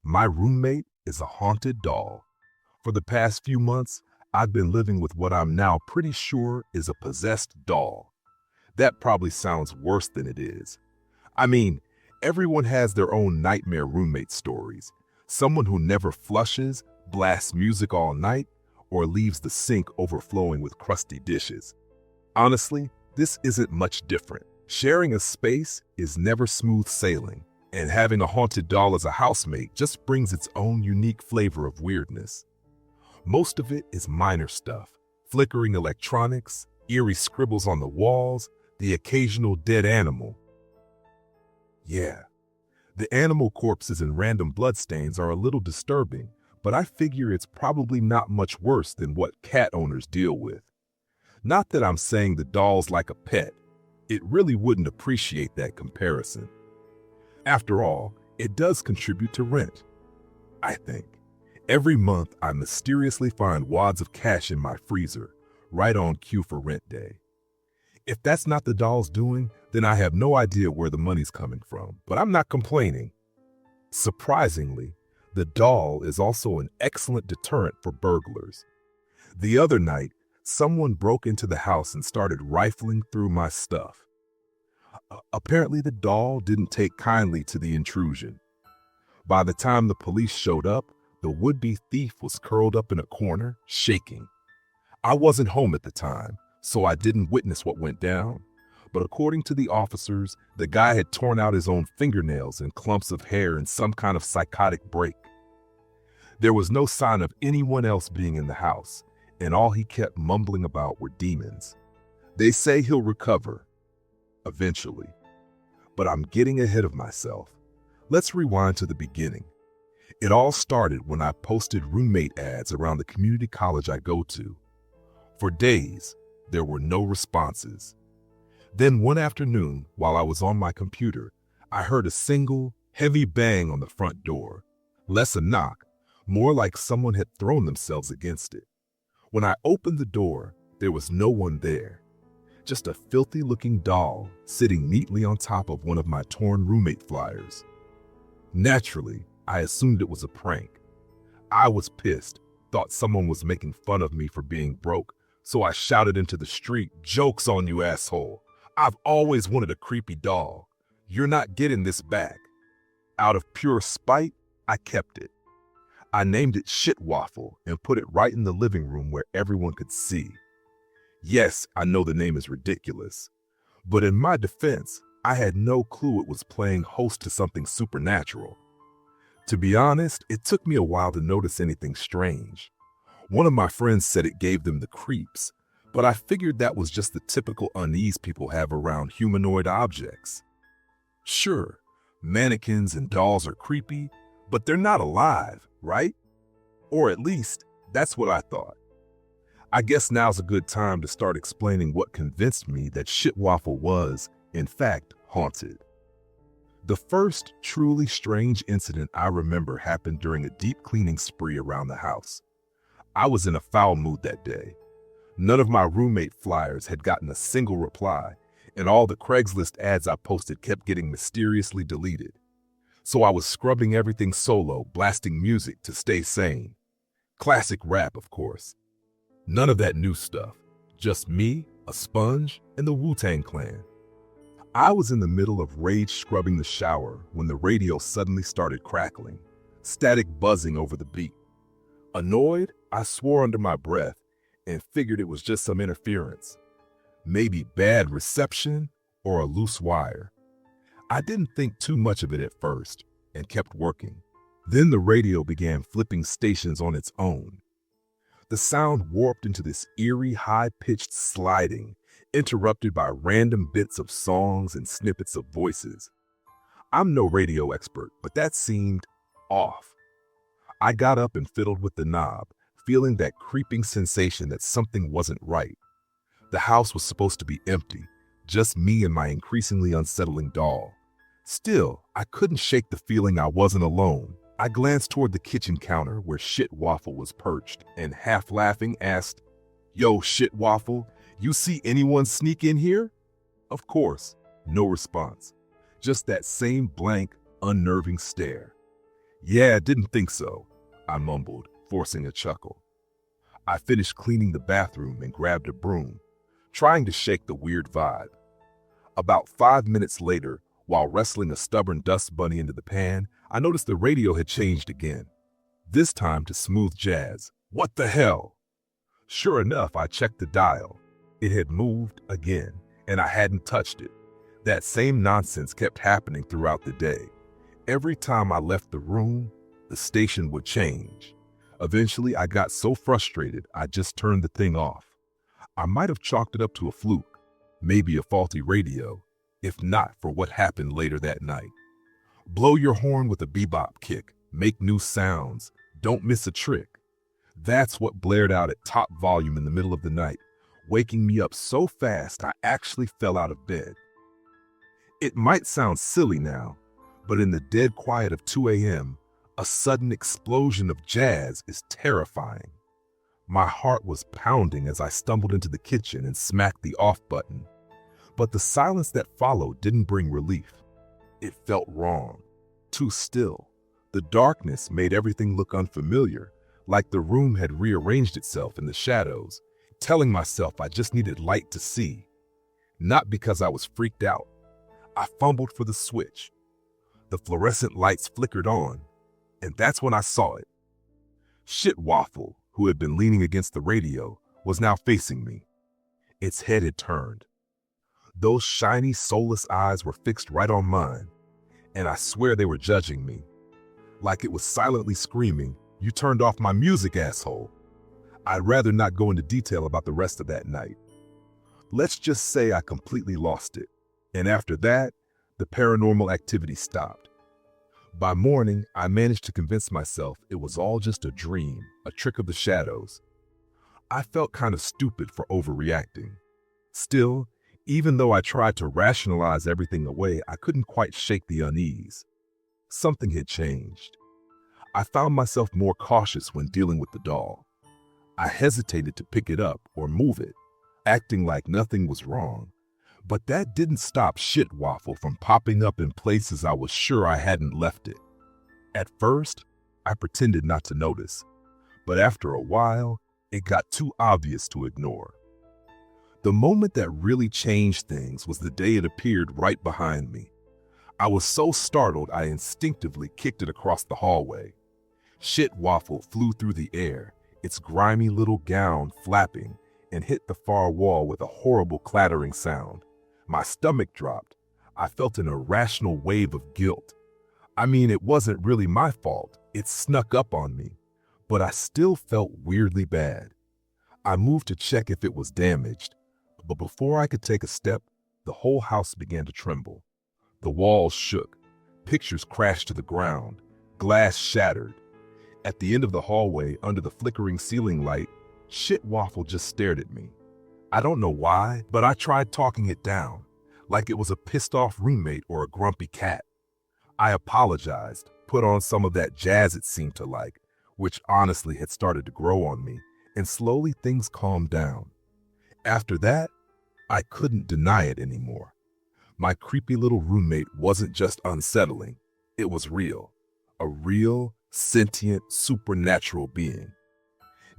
My roommate is a haunted doll. For the past few months, I've been living with what I'm now pretty sure is a possessed doll. That probably sounds worse than it is. I mean, everyone has their own nightmare roommate stories. Someone who never flushes, blasts music all night, or leaves the sink overflowing with crusty dishes. Honestly, this isn't much different. Sharing a space is never smooth sailing, and having a haunted doll as a housemate just brings its own unique flavor of weirdness. Most of it is minor stuff: flickering electronics, eerie scribbles on the walls, the occasional dead animal. Yeah, the animal corpses and random bloodstains are a little disturbing, but I figure it's probably not much worse than what cat owners deal with. Not that I'm saying the doll's like a pet. It really wouldn't appreciate that comparison. After all, it does contribute to rent, I think. Every month, I mysteriously find wads of cash in my freezer, right on cue for rent day. If that's not the doll's doing, then I have no idea where the money's coming from, but I'm not complaining. Surprisingly, the doll is also an excellent deterrent for burglars. The other night, someone broke into the house and started rifling through my stuff. Apparently, the doll didn't take kindly to the intrusion. By the time the police showed up, the would-be thief was curled up in a corner, shaking. I wasn't home at the time, so I didn't witness what went down. But according to the officers, the guy had torn out his own fingernails and clumps of hair in some kind of psychotic break. There was no sign of anyone else being in the house, and all he kept mumbling about were demons. They say he'll recover, eventually. But I'm getting ahead of myself. Let's rewind to the beginning. It all started when I posted roommate ads around the community college I go to. For days, there were no responses. Then one afternoon, while I was on my computer, I heard a single, heavy bang on the front door. Less a knock, more like someone had thrown themselves against it. When I opened the door, there was no one there. Just a filthy-looking doll sitting neatly on top of one of my torn roommate flyers. Naturally, I assumed it was a prank. I was pissed, thought someone was making fun of me for being broke, so I shouted into the street, "Joke's on you, asshole. I've always wanted a creepy doll. You're not getting this back." Out of pure spite, I kept it. I named it Shit Waffle and put it right in the living room where everyone could see. Yes, I know the name is ridiculous, but in my defense, I had no clue it was playing host to something supernatural. To be honest, it took me a while to notice anything strange. One of my friends said it gave them the creeps, but I figured that was just the typical unease people have around humanoid objects. Sure, mannequins and dolls are creepy, but they're not alive, right? Or at least, that's what I thought. I guess now's a good time to start explaining what convinced me that Shit Waffle was, in fact, haunted. The first truly strange incident I remember happened during a deep cleaning spree around the house. I was in a foul mood that day. None of my roommate flyers had gotten a single reply, and all the Craigslist ads I posted kept getting mysteriously deleted. So I was scrubbing everything solo, blasting music to stay sane. Classic rap, of course. None of that new stuff. Just me, a sponge, and the Wu-Tang Clan. I was in the middle of rage scrubbing the shower when the radio suddenly started crackling, static buzzing over the beat. Annoyed, I swore under my breath and figured it was just some interference. Maybe bad reception or a loose wire. I didn't think too much of it at first and kept working. Then the radio began flipping stations on its own. The sound warped into this eerie, high-pitched sliding, interrupted by random bits of songs and snippets of voices. I'm no radio expert, but that seemed off. I got up and fiddled with the knob, feeling that creeping sensation that something wasn't right. The house was supposed to be empty, just me and my increasingly unsettling doll. Still, I couldn't shake the feeling I wasn't alone. I glanced toward the kitchen counter where Shit Waffle was perched and, half laughing, asked, "Yo, Shit Waffle, you see anyone sneak in here?" Of course, no response. Just that same blank, unnerving stare. Yeah, didn't think so, I mumbled, forcing a chuckle. I finished cleaning the bathroom and grabbed a broom, trying to shake the weird vibe. About 5 minutes later, while wrestling a stubborn dust bunny into the pan, I noticed the radio had changed again, this time to smooth jazz. What the hell? Sure enough, I checked the dial. It had moved again, and I hadn't touched it. That same nonsense kept happening throughout the day. Every time I left the room, the station would change. Eventually, I got so frustrated, I just turned the thing off. I might have chalked it up to a fluke, maybe a faulty radio, if not for what happened later that night. Blow your horn with a bebop kick, make new sounds, don't miss a trick. That's what blared out at top volume in the middle of the night, waking me up so fast I actually fell out of bed. It might sound silly now, but in the dead quiet of 2 a.m., a sudden explosion of jazz is terrifying. My heart was pounding as I stumbled into the kitchen and smacked the off button. But the silence that followed didn't bring relief. It felt wrong, too still. The darkness made everything look unfamiliar, like the room had rearranged itself in the shadows, telling myself I just needed light to see. Not because I was freaked out. I fumbled for the switch. The fluorescent lights flickered on, and that's when I saw it. Shit Waffle, who had been leaning against the radio, was now facing me. Its head had turned. Those shiny, soulless eyes were fixed right on mine, and I swear they were judging me. Like it was silently screaming, "You turned off my music, asshole." I'd rather not go into detail about the rest of that night. Let's just say I completely lost it, and after that, the paranormal activity stopped. By morning, I managed to convince myself it was all just a dream, a trick of the shadows. I felt kind of stupid for overreacting. Still, even though I tried to rationalize everything away, I couldn't quite shake the unease. Something had changed. I found myself more cautious when dealing with the doll. I hesitated to pick it up or move it, acting like nothing was wrong. But that didn't stop Shit Waffle from popping up in places I was sure I hadn't left it. At first, I pretended not to notice, but after a while, it got too obvious to ignore. The moment that really changed things was the day it appeared right behind me. I was so startled I instinctively kicked it across the hallway. Shit Waffle flew through the air, its grimy little gown flapping, and hit the far wall with a horrible clattering sound. My stomach dropped. I felt an irrational wave of guilt. I mean, it wasn't really my fault. It snuck up on me, but I still felt weirdly bad. I moved to check if it was damaged, but before I could take a step, the whole house began to tremble. The walls shook, pictures crashed to the ground, glass shattered. At the end of the hallway, under the flickering ceiling light, Shit Waffle just stared at me. I don't know why, but I tried talking it down, like it was a pissed-off roommate or a grumpy cat. I apologized, put on some of that jazz it seemed to like, which honestly had started to grow on me, and slowly things calmed down. After that, I couldn't deny it anymore. My creepy little roommate wasn't just unsettling, it was real. A real, sentient, supernatural being.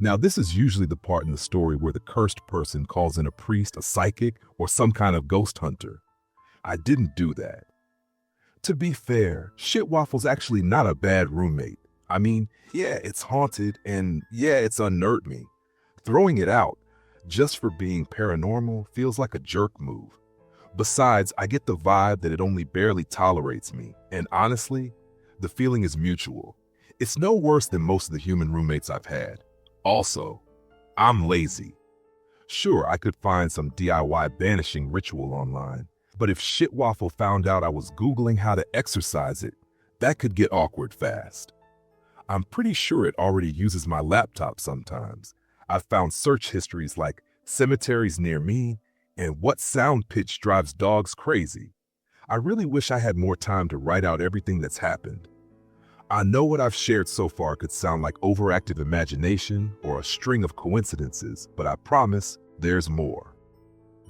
Now, this is usually the part in the story where the cursed person calls in a priest, a psychic, or some kind of ghost hunter. I didn't do that. To be fair, Shit Waffle's actually not a bad roommate. I mean, yeah, it's haunted, and yeah, it's unnerved me. Throwing it out, just for being paranormal, feels like a jerk move. Besides, I get the vibe that it only barely tolerates me, and honestly, the feeling is mutual. It's no worse than most of the human roommates I've had. Also, I'm lazy. Sure, I could find some DIY banishing ritual online, but if Shit Waffle found out I was Googling how to exorcise it, that could get awkward fast. I'm pretty sure it already uses my laptop sometimes. I've found search histories like cemeteries near me and what sound pitch drives dogs crazy. I really wish I had more time to write out everything that's happened. I know what I've shared so far could sound like overactive imagination or a string of coincidences, but I promise there's more.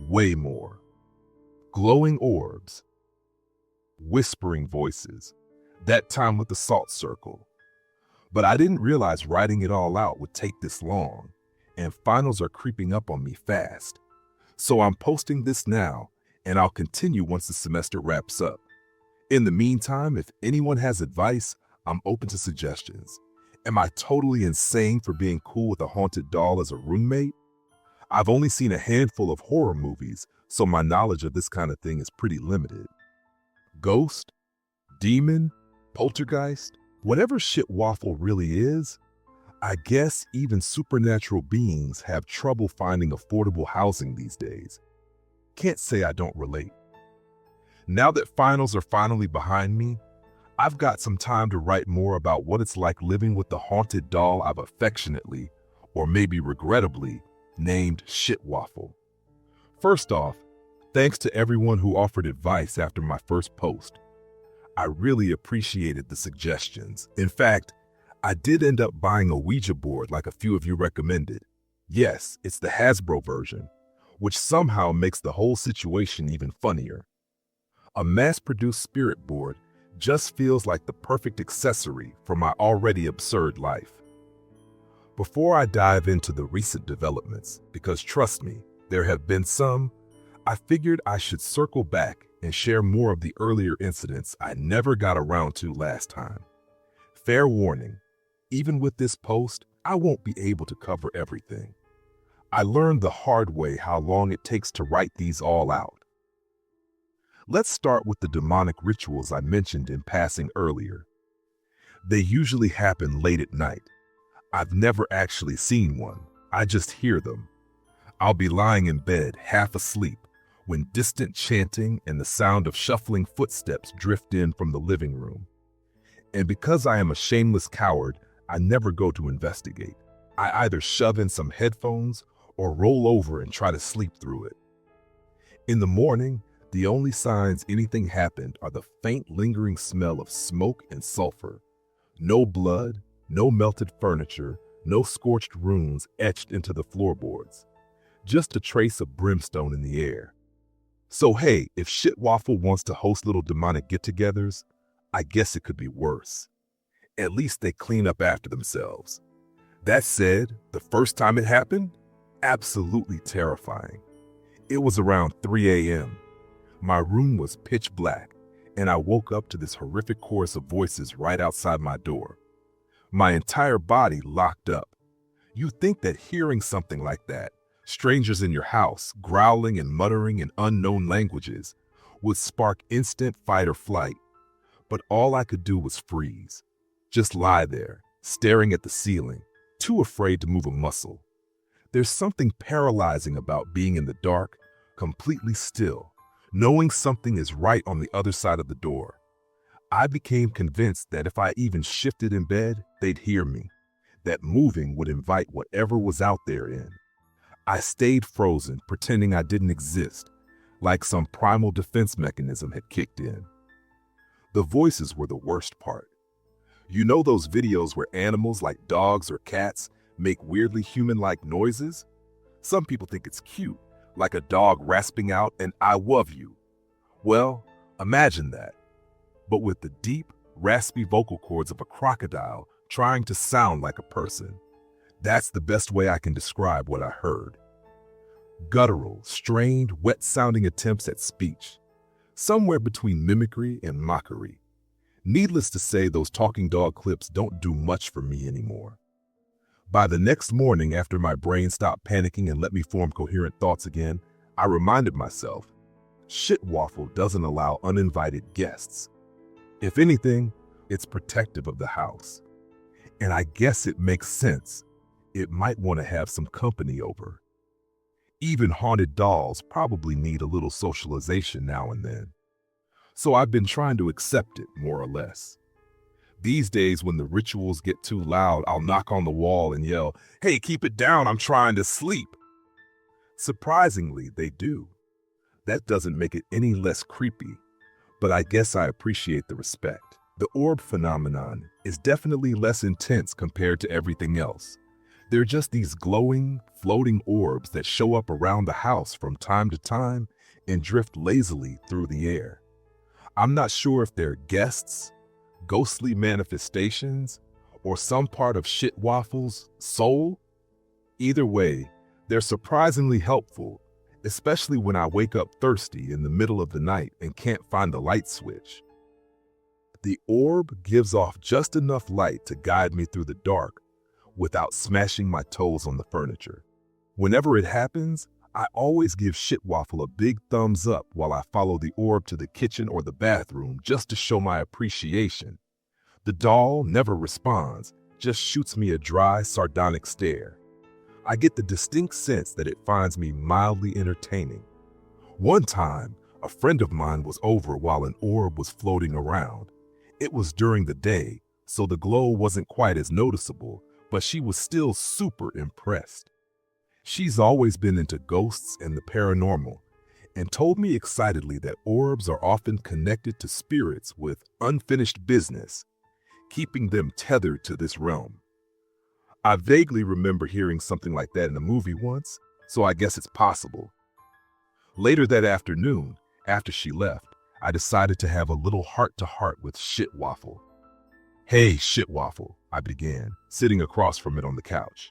Way more. Glowing orbs. Whispering voices. That time with the salt circle. But I didn't realize writing it all out would take this long, and finals are creeping up on me fast. So I'm posting this now, and I'll continue once the semester wraps up. In the meantime, if anyone has advice, I'm open to suggestions. Am I totally insane for being cool with a haunted doll as a roommate? I've only seen a handful of horror movies, so my knowledge of this kind of thing is pretty limited. Ghost? Demon? Poltergeist? Whatever Shit Waffle really is, I guess even supernatural beings have trouble finding affordable housing these days. Can't say I don't relate. Now that finals are finally behind me, I've got some time to write more about what it's like living with the haunted doll I've affectionately, or maybe regrettably, named Shit Waffle. First off, thanks to everyone who offered advice after my first post. I really appreciated the suggestions. In fact, I did end up buying a Ouija board like a few of you recommended. Yes, it's the Hasbro version, which somehow makes the whole situation even funnier. A mass-produced spirit board just feels like the perfect accessory for my already absurd life. Before I dive into the recent developments, because trust me, there have been some, I figured I should circle back and share more of the earlier incidents I never got around to last time. Fair warning, even with this post, I won't be able to cover everything. I learned the hard way how long it takes to write these all out. Let's start with the demonic rituals I mentioned in passing earlier. They usually happen late at night. I've never actually seen one, I just hear them. I'll be lying in bed, half asleep, when distant chanting and the sound of shuffling footsteps drift in from the living room. And because I am a shameless coward, I never go to investigate. I either shove in some headphones or roll over and try to sleep through it. In the morning, the only signs anything happened are the faint lingering smell of smoke and sulfur. No blood, no melted furniture, no scorched runes etched into the floorboards. Just a trace of brimstone in the air. So hey, if Shit Waffle wants to host little demonic get-togethers, I guess it could be worse. At least they clean up after themselves. That said, the first time it happened, absolutely terrifying. It was around 3 a.m. My room was pitch black, and I woke up to this horrific chorus of voices right outside my door. My entire body locked up. You'd think that hearing something like that, strangers in your house growling and muttering in unknown languages, would spark instant fight or flight. But all I could do was freeze. Just lie there, staring at the ceiling, too afraid to move a muscle. There's something paralyzing about being in the dark, completely still, knowing something is right on the other side of the door. I became convinced that if I even shifted in bed, they'd hear me, that moving would invite whatever was out there in. I stayed frozen, pretending I didn't exist, like some primal defense mechanism had kicked in. The voices were the worst part. You know those videos where animals like dogs or cats make weirdly human-like noises? Some people think it's cute, like a dog rasping out an "I love you." Well, imagine that, but with the deep, raspy vocal cords of a crocodile trying to sound like a person. That's the best way I can describe what I heard. Guttural, strained, wet-sounding attempts at speech, somewhere between mimicry and mockery. Needless to say, those talking dog clips don't do much for me anymore. By the next morning, after my brain stopped panicking and let me form coherent thoughts again, I reminded myself, Shit Waffle doesn't allow uninvited guests. If anything, it's protective of the house. And I guess it makes sense. It might want to have some company over. Even haunted dolls probably need a little socialization now and then. So I've been trying to accept it, more or less. These days, when the rituals get too loud, I'll knock on the wall and yell, "Hey, keep it down, I'm trying to sleep." Surprisingly, they do. That doesn't make it any less creepy, but I guess I appreciate the respect. The orb phenomenon is definitely less intense compared to everything else. They're just these glowing, floating orbs that show up around the house from time to time and drift lazily through the air. I'm not sure if they're guests, ghostly manifestations, or some part of Shit Waffle's soul? Either way, they're surprisingly helpful, especially when I wake up thirsty in the middle of the night and can't find the light switch. The orb gives off just enough light to guide me through the dark without smashing my toes on the furniture. Whenever it happens, I always give Shit Waffle a big thumbs up while I follow the orb to the kitchen or the bathroom just to show my appreciation. The doll never responds, just shoots me a dry, sardonic stare. I get the distinct sense that it finds me mildly entertaining. One time, a friend of mine was over while an orb was floating around. It was during the day, so the glow wasn't quite as noticeable, but she was still super impressed. She's always been into ghosts and the paranormal, and told me excitedly that orbs are often connected to spirits with unfinished business, keeping them tethered to this realm. I vaguely remember hearing something like that in a movie once, so I guess it's possible. Later that afternoon, after she left, I decided to have a little heart-to-heart with Shit Waffle. "Hey, Shit Waffle," I began, sitting across from it on the couch.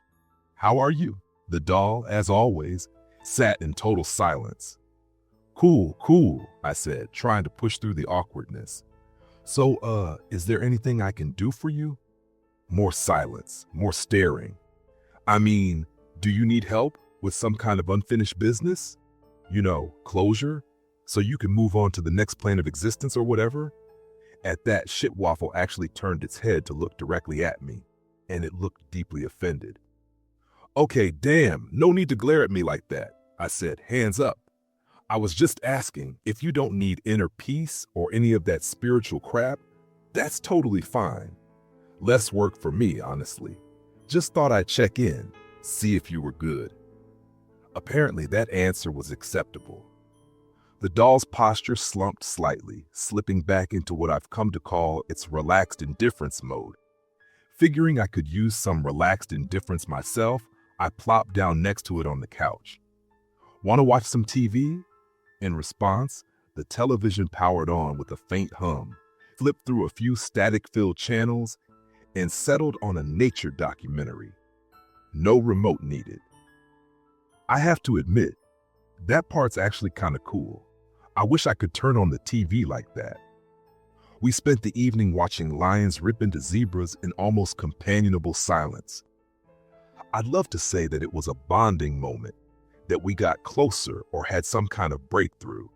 "How are you?" The doll, as always, sat in total silence. Cool, I said, trying to push through the awkwardness. "So, is there anything I can do for you?" More silence, more staring. "I mean, do you need help with some kind of unfinished business? You know, closure, so you can move on to the next plane of existence or whatever?" At that, Shit Waffle actually turned its head to look directly at me, and it looked deeply offended. "Okay, damn, no need to glare at me like that," I said, hands up. "I was just asking, if you don't need inner peace or any of that spiritual crap, that's totally fine. Less work for me, honestly. Just thought I'd check in, see if you were good." Apparently, that answer was acceptable. The doll's posture slumped slightly, slipping back into what I've come to call its relaxed indifference mode. Figuring I could use some relaxed indifference myself, I plopped down next to it on the couch. "Want to watch some TV?" In response, the television powered on with a faint hum, flipped through a few static-filled channels, and settled on a nature documentary. No remote needed. I have to admit, that part's actually kind of cool. I wish I could turn on the TV like that. We spent the evening watching lions rip into zebras in almost companionable silence. I'd love to say that it was a bonding moment, that we got closer or had some kind of breakthrough.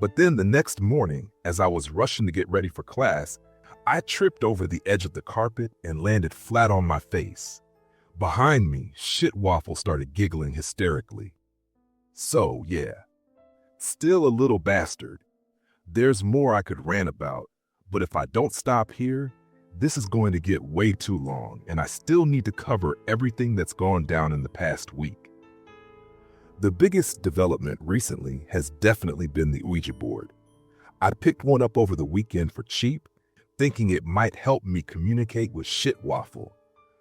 But then the next morning, as I was rushing to get ready for class, I tripped over the edge of the carpet and landed flat on my face. Behind me, Shit Waffle started giggling hysterically. So, yeah. Still a little bastard. There's more I could rant about, but if I don't stop here, this is going to get way too long, and I still need to cover everything that's gone down in the past week. The biggest development recently has definitely been the Ouija board. I picked one up over the weekend for cheap, thinking it might help me communicate with Shit Waffle,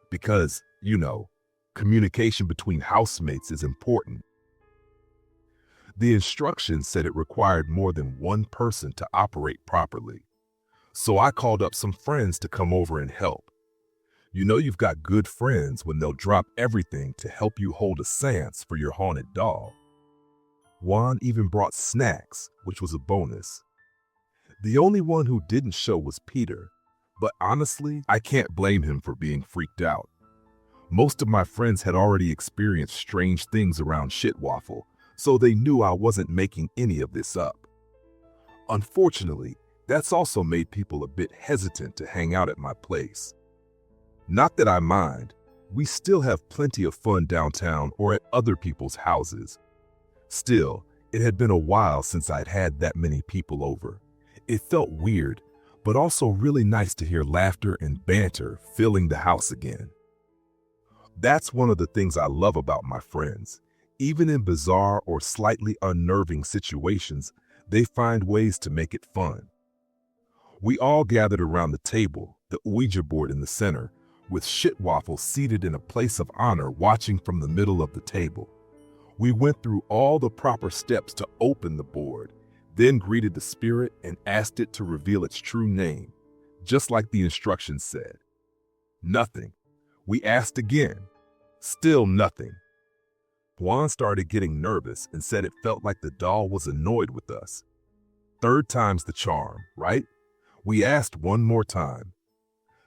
because, you know, communication between housemates is important. The instructions said it required more than one person to operate properly, so I called up some friends to come over and help. You know you've got good friends when they'll drop everything to help you hold a seance for your haunted doll. Juan even brought snacks, which was a bonus. The only one who didn't show was Peter, but honestly, I can't blame him for being freaked out. Most of my friends had already experienced strange things around Shit Waffle, so they knew I wasn't making any of this up. Unfortunately, that's also made people a bit hesitant to hang out at my place. Not that I mind, we still have plenty of fun downtown or at other people's houses. Still, it had been a while since I'd had that many people over. It felt weird, but also really nice to hear laughter and banter filling the house again. That's one of the things I love about my friends. Even in bizarre or slightly unnerving situations, they find ways to make it fun. We all gathered around the table, the Ouija board in the center, with Shit Waffle seated in a place of honor watching from the middle of the table. We went through all the proper steps to open the board, then greeted the spirit and asked it to reveal its true name, just like the instructions said. Nothing. We asked again. Still nothing. Juan started getting nervous and said it felt like the doll was annoyed with us. Third time's the charm, right? We asked one more time.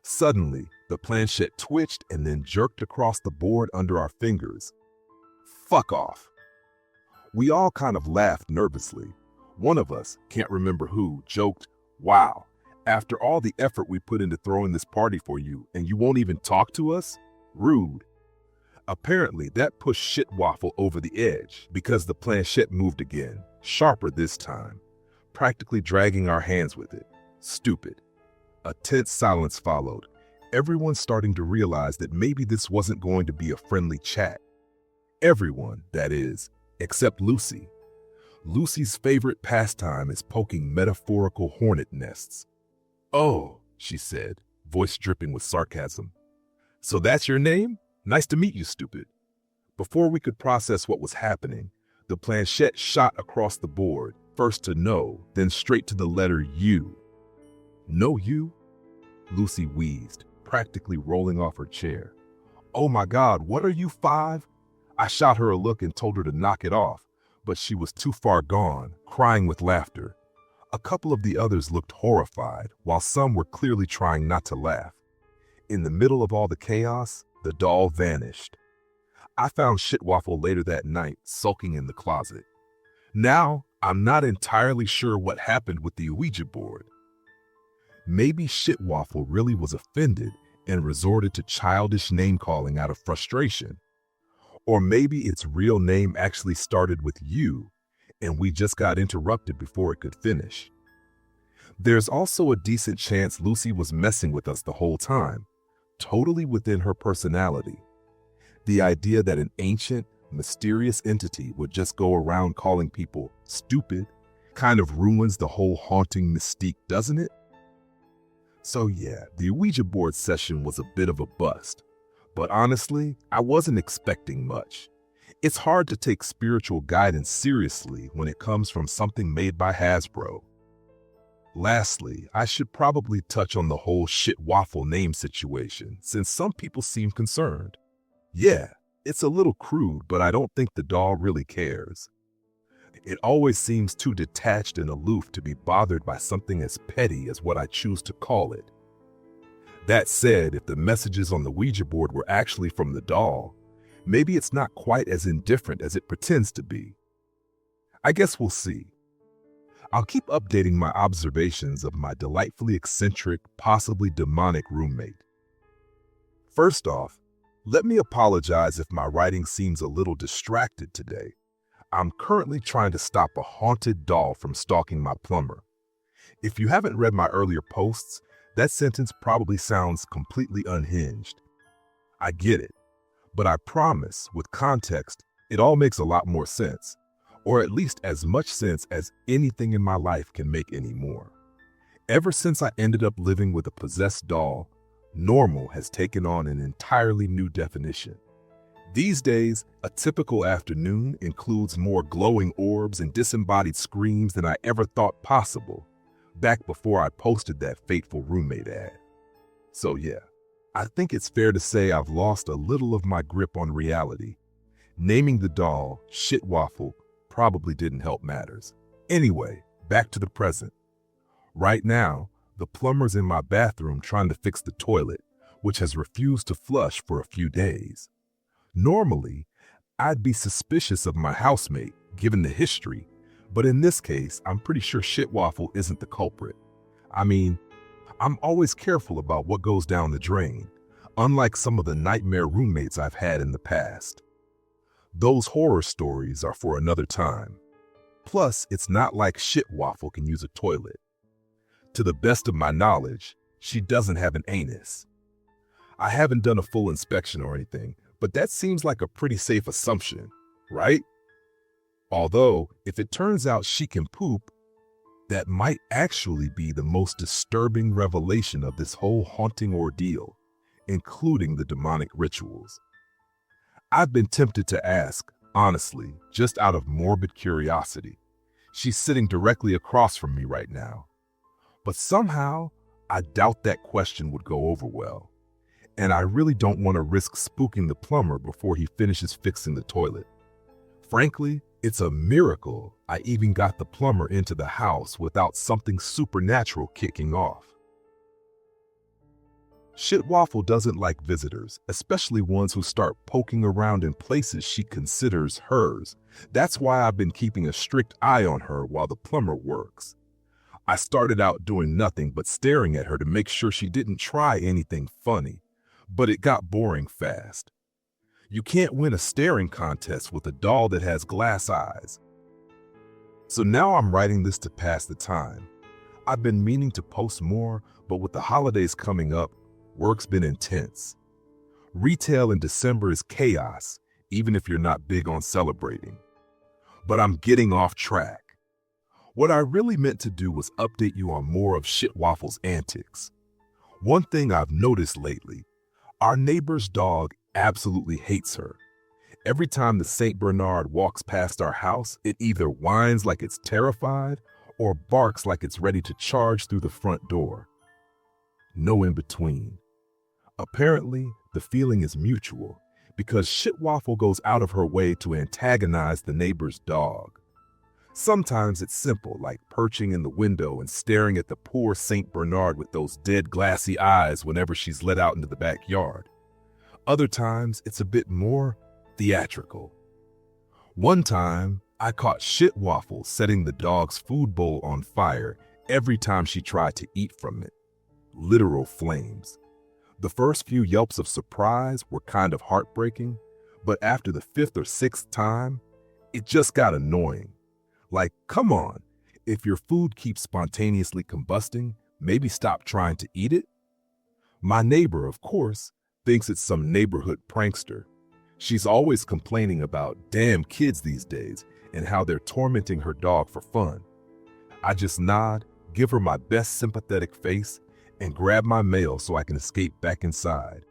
Suddenly, the planchette twitched and then jerked across the board under our fingers. Fuck off. We all kind of laughed nervously. One of us, can't remember who, joked, "Wow, after all the effort we put into throwing this party for you and you won't even talk to us? Rude." Apparently, that pushed Shit Waffle over the edge because the planchette moved again, sharper this time, practically dragging our hands with it. Stupid. A tense silence followed, everyone starting to realize that maybe this wasn't going to be a friendly chat. Everyone, that is, except Lucy. Lucy's favorite pastime is poking metaphorical hornet nests. "Oh," she said, voice dripping with sarcasm. "So that's your name? Nice to meet you, stupid." Before we could process what was happening, the planchette shot across the board, first to no, then straight to the letter U. "No U?" Lucy wheezed, practically rolling off her chair. "Oh my God, what are you, 5? I shot her a look and told her to knock it off, but she was too far gone, crying with laughter. A couple of the others looked horrified, while some were clearly trying not to laugh. In the middle of all the chaos, the doll vanished. I found Shit Waffle later that night, sulking in the closet. Now, I'm not entirely sure what happened with the Ouija board. Maybe Shit Waffle really was offended and resorted to childish name-calling out of frustration. Or maybe its real name actually started with U, and we just got interrupted before it could finish. There's also a decent chance Lucy was messing with us the whole time, totally within her personality. The idea that an ancient, mysterious entity would just go around calling people stupid kind of ruins the whole haunting mystique, doesn't it? So yeah, the Ouija board session was a bit of a bust. But honestly, I wasn't expecting much. It's hard to take spiritual guidance seriously when it comes from something made by Hasbro. Lastly, I should probably touch on the whole Shit Waffle name situation, since some people seem concerned. Yeah, it's a little crude, but I don't think the doll really cares. It always seems too detached and aloof to be bothered by something as petty as what I choose to call it. That said, if the messages on the Ouija board were actually from the doll, maybe it's not quite as indifferent as it pretends to be. I guess we'll see. I'll keep updating my observations of my delightfully eccentric, possibly demonic roommate. First off, let me apologize if my writing seems a little distracted today. I'm currently trying to stop a haunted doll from stalking my plumber. If you haven't read my earlier posts, that sentence probably sounds completely unhinged. I get it, but I promise, with context, it all makes a lot more sense, or at least as much sense as anything in my life can make anymore. Ever since I ended up living with a possessed doll, normal has taken on an entirely new definition. These days, a typical afternoon includes more glowing orbs and disembodied screams than I ever thought possible, back before I posted that fateful roommate ad. So yeah, I think it's fair to say I've lost a little of my grip on reality. Naming the doll Shit Waffle probably didn't help matters. Anyway, back to the present. Right now, the plumber's in my bathroom trying to fix the toilet, which has refused to flush for a few days. Normally, I'd be suspicious of my housemate, given the history, but in this case, I'm pretty sure Shit Waffle isn't the culprit. I mean, I'm always careful about what goes down the drain, unlike some of the nightmare roommates I've had in the past. Those horror stories are for another time. Plus, it's not like Shit Waffle can use a toilet. To the best of my knowledge, she doesn't have an anus. I haven't done a full inspection or anything, but that seems like a pretty safe assumption, right? Although, if it turns out she can poop, that might actually be the most disturbing revelation of this whole haunting ordeal, including the demonic rituals. I've been tempted to ask, honestly, just out of morbid curiosity. She's sitting directly across from me right now. But somehow, I doubt that question would go over well. and I really don't want to risk spooking the plumber before he finishes fixing the toilet. Frankly, it's a miracle I even got the plumber into the house without something supernatural kicking off. Shit Waffle doesn't like visitors, especially ones who start poking around in places she considers hers. That's why I've been keeping a strict eye on her while the plumber works. I started out doing nothing but staring at her to make sure she didn't try anything funny, but it got boring fast. You can't win a staring contest with a doll that has glass eyes. So now I'm writing this to pass the time. I've been meaning to post more, but with the holidays coming up, work's been intense. Retail in December is chaos, even if you're not big on celebrating. But I'm getting off track. What I really meant to do was update you on more of Shit Waffle's antics. One thing I've noticed lately, our neighbor's dog absolutely hates her. Every time the St. Bernard walks past our house, it either whines like it's terrified or barks like it's ready to charge through the front door. No in between. Apparently, the feeling is mutual because Shit Waffle goes out of her way to antagonize the neighbor's dog. Sometimes it's simple, like perching in the window and staring at the poor St. Bernard with those dead glassy eyes whenever she's let out into the backyard. Other times, it's a bit more theatrical. One time, I caught Shit Waffle setting the dog's food bowl on fire every time she tried to eat from it. Literal flames. The first few yelps of surprise were kind of heartbreaking, but after the 5th or 6th time, it just got annoying. Like, come on, if your food keeps spontaneously combusting, maybe stop trying to eat it? My neighbor, of course, thinks it's some neighborhood prankster. She's always complaining about damn kids these days and how they're tormenting her dog for fun. I just nod, give her my best sympathetic face, and grab my mail so I can escape back inside.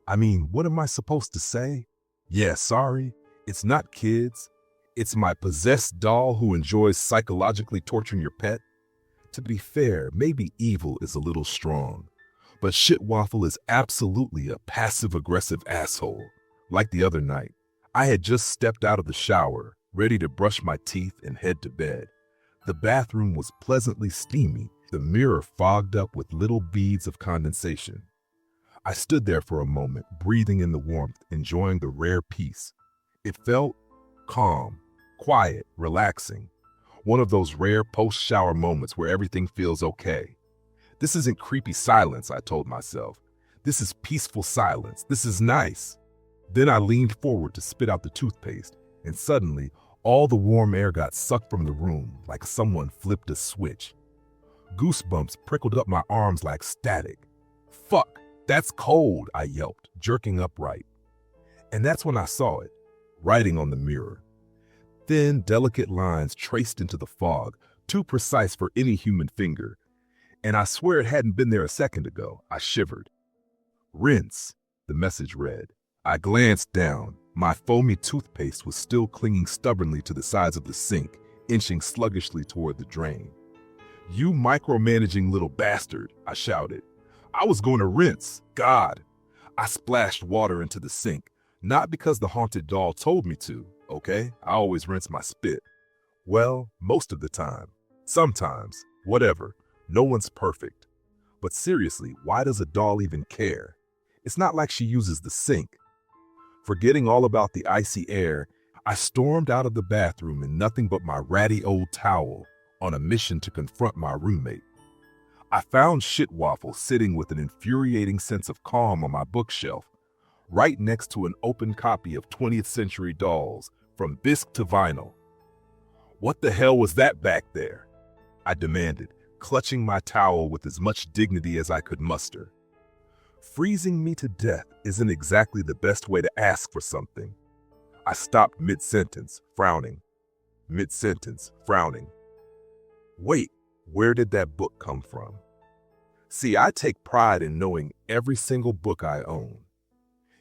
I mean, what am I supposed to say? Yeah, sorry, it's not kids. It's my possessed doll who enjoys psychologically torturing your pet. To be fair, maybe evil is a little strong, but Shit Waffle is absolutely a passive-aggressive asshole. Like the other night, I had just stepped out of the shower, ready to brush my teeth and head to bed. The bathroom was pleasantly steamy, the mirror fogged up with little beads of condensation. I stood there for a moment, breathing in the warmth, enjoying the rare peace. It felt calm, quiet, relaxing. One of those rare post-shower moments where everything feels okay. This isn't creepy silence, I told myself. This is peaceful silence. This is nice. Then I leaned forward to spit out the toothpaste, and suddenly, all the warm air got sucked from the room like someone flipped a switch. Goosebumps prickled up my arms like static. Fuck, that's cold, I yelped, jerking upright. And that's when I saw it, writing on the mirror. Thin, delicate lines traced into the fog, too precise for any human finger. And I swear it hadn't been there a second ago. I shivered. Rinse, the message read. I glanced down. My foamy toothpaste was still clinging stubbornly to the sides of the sink, inching sluggishly toward the drain. You micromanaging little bastard, I shouted. I was going to rinse. God. I splashed water into the sink, not because the haunted doll told me to, okay? I always rinse my spit. Well, most of the time. Sometimes. Whatever. No one's perfect. But seriously, why does a doll even care? It's not like she uses the sink. Forgetting all about the icy air, I stormed out of the bathroom in nothing but my ratty old towel, on a mission to confront my roommate. I found Shit Waffle sitting with an infuriating sense of calm on my bookshelf, right next to an open copy of 20th Century Dolls, from bisque to vinyl. What the hell was that back there? I demanded, clutching my towel with as much dignity as I could muster. Freezing me to death isn't exactly the best way to ask for something. I stopped mid-sentence, frowning. Wait, where did that book come from? See, I take pride in knowing every single book I own.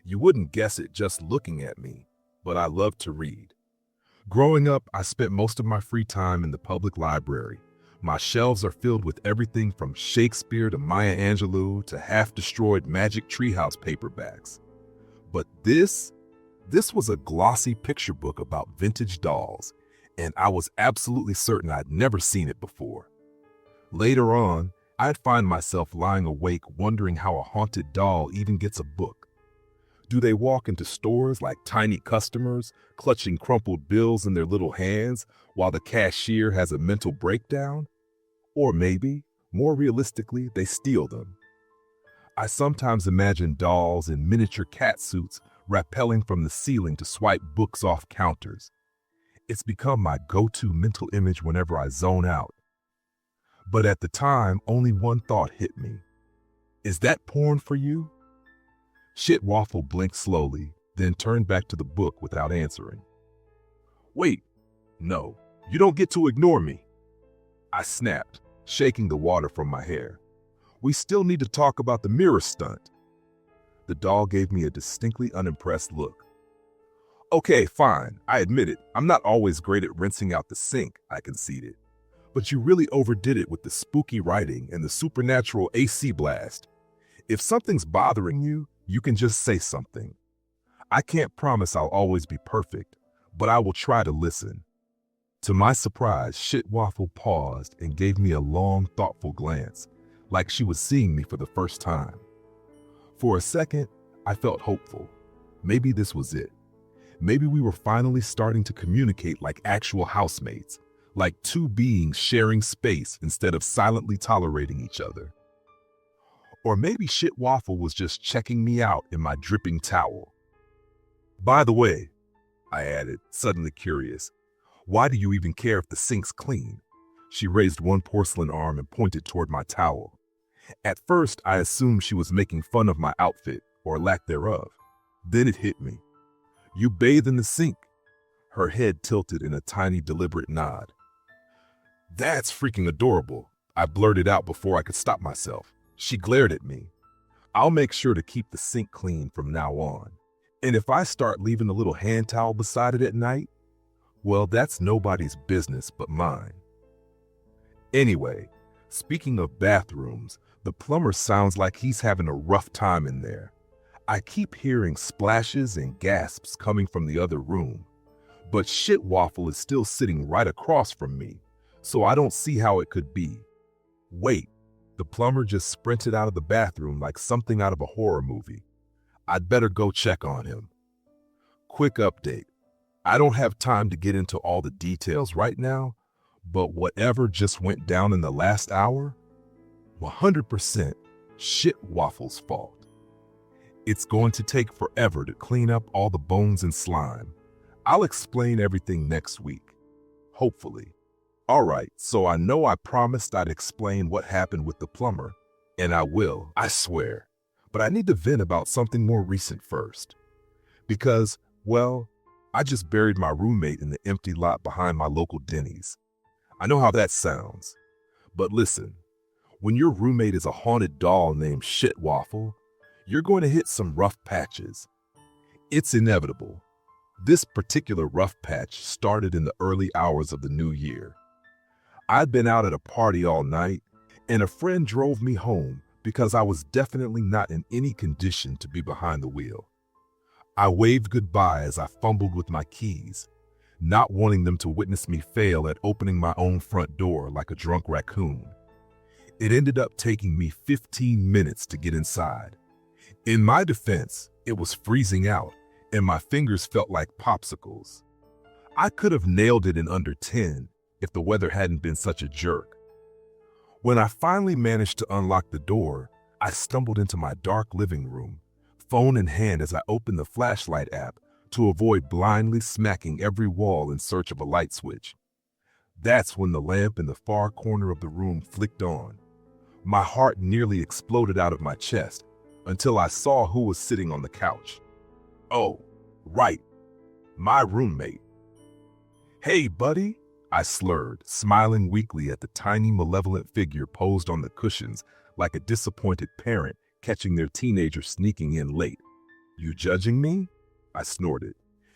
You wouldn't guess it just looking at me, but I love to read. Growing up, I spent most of my free time in the public library, My shelves are filled with everything from Shakespeare to Maya Angelou to half-destroyed Magic Treehouse paperbacks. But this was a glossy picture book about vintage dolls, and I was absolutely certain I'd never seen it before. Later on, I'd find myself lying awake wondering how a haunted doll even gets a book. Do they walk into stores like tiny customers, clutching crumpled bills in their little hands while the cashier has a mental breakdown? Or maybe, more realistically, they steal them. I sometimes imagine dolls in miniature cat suits rappelling from the ceiling to swipe books off counters. It's become my go-to mental image whenever I zone out. But at the time, only one thought hit me. Is that porn for you? Shit Waffle blinked slowly, then turned back to the book without answering. Wait, no, you don't get to ignore me. I snapped, shaking the water from my hair. We still need to talk about the mirror stunt. The doll gave me a distinctly unimpressed look. Okay, fine, I admit it. I'm not always great at rinsing out the sink, I conceded. But you really overdid it with the spooky writing and the supernatural AC blast. If something's bothering you, you can just say something. I can't promise I'll always be perfect, but I will try to listen. To my surprise, Shit Waffle paused and gave me a long, thoughtful glance, like she was seeing me for the first time. For a second, I felt hopeful. Maybe this was it. Maybe we were finally starting to communicate like actual housemates, like two beings sharing space instead of silently tolerating each other. Or maybe Shit Waffle was just checking me out in my dripping towel. By the way, I added, suddenly curious, why do you even care if the sink's clean? She raised one porcelain arm and pointed toward my towel. At first, I assumed she was making fun of my outfit, or lack thereof. Then it hit me. You bathe in the sink. Her head tilted in a tiny, deliberate nod. That's freaking adorable, I blurted out before I could stop myself. She glared at me. I'll make sure to keep the sink clean from now on. And if I start leaving a little hand towel beside it at night, well, that's nobody's business but mine. Anyway, speaking of bathrooms, the plumber sounds like he's having a rough time in there. I keep hearing splashes and gasps coming from the other room, but Shit Waffle is still sitting right across from me, so I don't see how it could be. Wait, the plumber just sprinted out of the bathroom like something out of a horror movie. I'd better go check on him. Quick update. I don't have time to get into all the details right now, but whatever just went down in the last hour, 100% Shit Waffle's fault. It's going to take forever to clean up all the bones and slime. I'll explain everything next week. Hopefully. All right, so I know I promised I'd explain what happened with the plumber, and I will, I swear. But I need to vent about something more recent first. Because, well, I just buried my roommate in the empty lot behind my local Denny's. I know how that sounds. But listen, when your roommate is a haunted doll named Shit Waffle, you're going to hit some rough patches. It's inevitable. This particular rough patch started in the early hours of the new year. I'd been out at a party all night, and a friend drove me home because I was definitely not in any condition to be behind the wheel. I waved goodbye as I fumbled with my keys, not wanting them to witness me fail at opening my own front door like a drunk raccoon. It ended up taking me 15 minutes to get inside. In my defense, it was freezing out, and my fingers felt like popsicles. I could have nailed it in under 10 if the weather hadn't been such a jerk. When I finally managed to unlock the door, I stumbled into my dark living room, phone in hand as I opened the flashlight app to avoid blindly smacking every wall in search of a light switch. That's when the lamp in the far corner of the room flicked on. My heart nearly exploded out of my chest until I saw who was sitting on the couch. Oh, right, my roommate. Hey, buddy, I slurred, smiling weakly at the tiny malevolent figure posed on the cushions like a disappointed parent catching their teenager sneaking in late. You judging me? I snorted.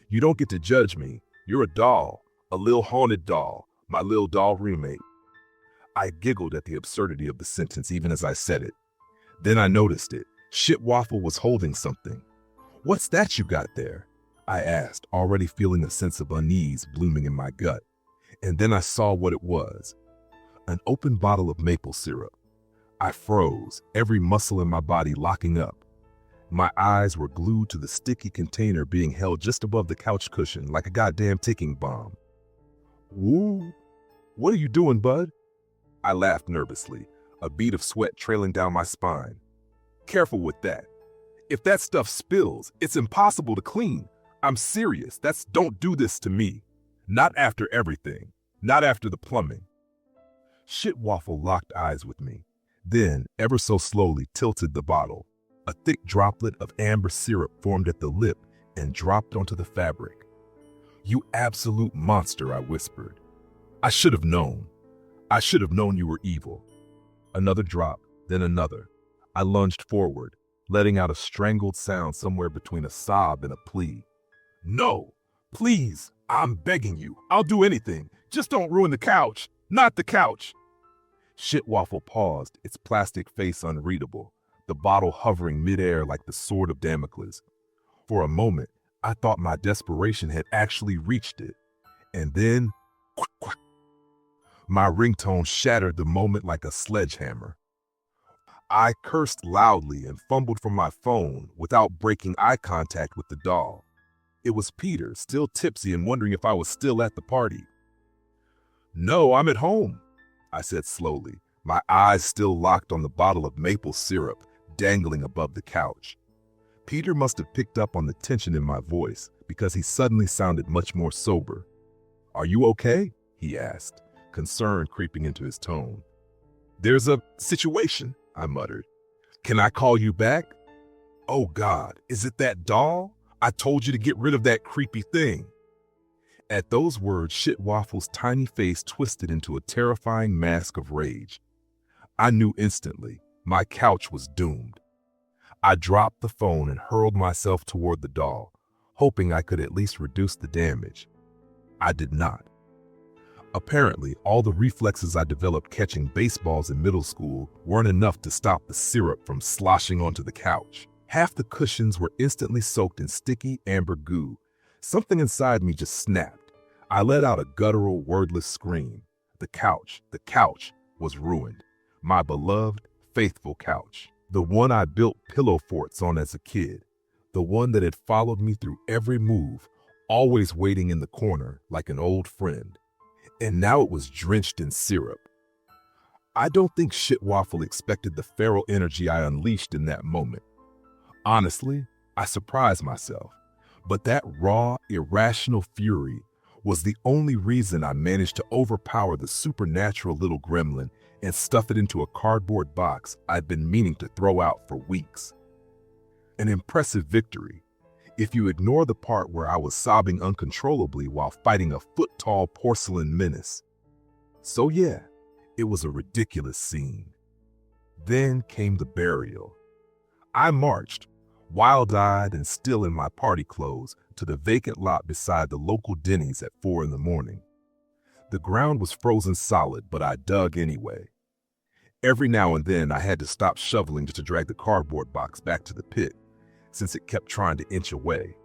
You don't get to judge me. You're a doll, a lil haunted doll, my lil doll roommate. I giggled at the absurdity of the sentence even as I said it. Then I noticed it. Shit Waffle was holding something. "What's that you got there?" I asked, already feeling a sense of unease blooming in my gut. And then I saw what it was. An open bottle of maple syrup. I froze, every muscle in my body locking up. My eyes were glued to the sticky container being held just above the couch cushion like a goddamn ticking bomb. "Woo! What are you doing, bud?" I laughed nervously, a bead of sweat trailing down my spine. "Careful with that. If that stuff spills, it's impossible to clean. I'm serious. Don't do this to me. Not after everything. Not after the plumbing." Shit Waffle locked eyes with me, then, ever so slowly, tilted the bottle. A thick droplet of amber syrup formed at the lip and dropped onto the fabric. "You absolute monster," I whispered. "I should have known. I should have known you were evil." Another drop, then another. I lunged forward, letting out a strangled sound somewhere between a sob and a plea. "No, please, I'm begging you. I'll do anything. Just don't ruin the couch. Not the couch." Shit Waffle paused, its plastic face unreadable, the bottle hovering midair like the sword of Damocles. For a moment, I thought my desperation had actually reached it. And then, quack, quack. My ringtone shattered the moment like a sledgehammer. I cursed loudly and fumbled for my phone without breaking eye contact with the doll. It was Peter, still tipsy and wondering if I was still at the party. "No, I'm at home," I said slowly, my eyes still locked on the bottle of maple syrup dangling above the couch. Peter must have picked up on the tension in my voice because he suddenly sounded much more sober. "Are you okay?" he asked, concern creeping into his tone. "There's a situation," I muttered. "Can I call you back?" "Oh God, is it that doll? I told you to get rid of that creepy thing." At those words, Shit Waffle's tiny face twisted into a terrifying mask of rage. I knew instantly my couch was doomed. I dropped the phone and hurled myself toward the doll, hoping I could at least reduce the damage. I did not. Apparently, all the reflexes I developed catching baseballs in middle school weren't enough to stop the syrup from sloshing onto the couch. Half the cushions were instantly soaked in sticky amber goo. Something inside me just snapped. I let out a guttural, wordless scream. The couch was ruined. My beloved, faithful couch. The one I built pillow forts on as a kid. The one that had followed me through every move, always waiting in the corner like an old friend. And now it was drenched in syrup. I don't think Shit Waffle expected the feral energy I unleashed in that moment. Honestly, I surprised myself. But that raw, irrational fury was the only reason I managed to overpower the supernatural little gremlin and stuff it into a cardboard box I'd been meaning to throw out for weeks. An impressive victory, if you ignore the part where I was sobbing uncontrollably while fighting a foot-tall porcelain menace. So yeah, it was a ridiculous scene. Then came the burial. I marched, wild-eyed and still in my party clothes, to the vacant lot beside the local Denny's at 4 a.m. The ground was frozen solid, but I dug anyway. Every now and then I had to stop shoveling just to drag the cardboard box back to the pit, since it kept trying to inch away.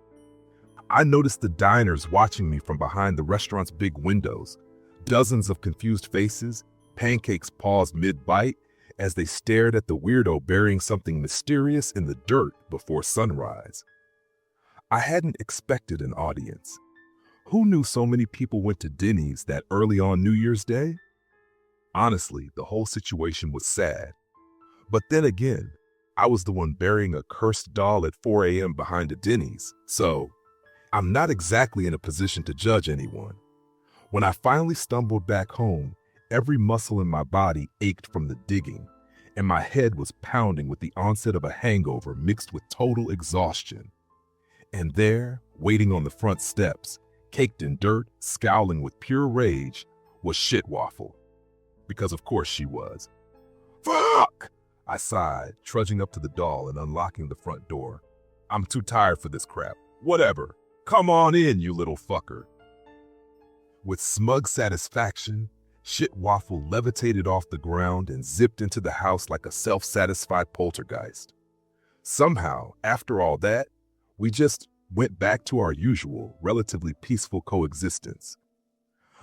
I noticed the diners watching me from behind the restaurant's big windows, dozens of confused faces, pancakes paused mid-bite as they stared at the weirdo burying something mysterious in the dirt before sunrise. I hadn't expected an audience. Who knew so many people went to Denny's that early on New Year's Day? Honestly, the whole situation was sad. But then again, I was the one burying a cursed doll at 4 a.m. behind a Denny's, so I'm not exactly in a position to judge anyone. When I finally stumbled back home, every muscle in my body ached from the digging, and my head was pounding with the onset of a hangover mixed with total exhaustion. And there, waiting on the front steps, caked in dirt, scowling with pure rage, was Shit Waffle. Because of course she was. "Fuck!" I sighed, trudging up to the doll and unlocking the front door. "I'm too tired for this crap. Whatever. Come on in, you little fucker." With smug satisfaction, Shit Waffle levitated off the ground and zipped into the house like a self-satisfied poltergeist. Somehow, after all that, we just went back to our usual, relatively peaceful coexistence.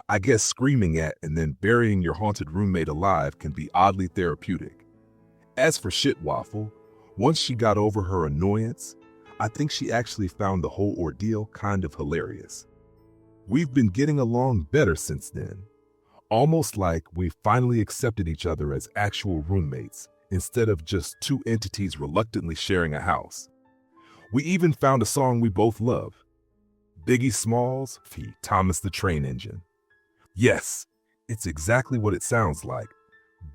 I guess screaming at and then burying your haunted roommate alive can be oddly therapeutic. As for Shit Waffle, once she got over her annoyance, I think she actually found the whole ordeal kind of hilarious. We've been getting along better since then, almost like we finally accepted each other as actual roommates instead of just two entities reluctantly sharing a house. We even found a song we both love, Biggie Smalls feat. Thomas the Train Engine. Yes, it's exactly what it sounds like.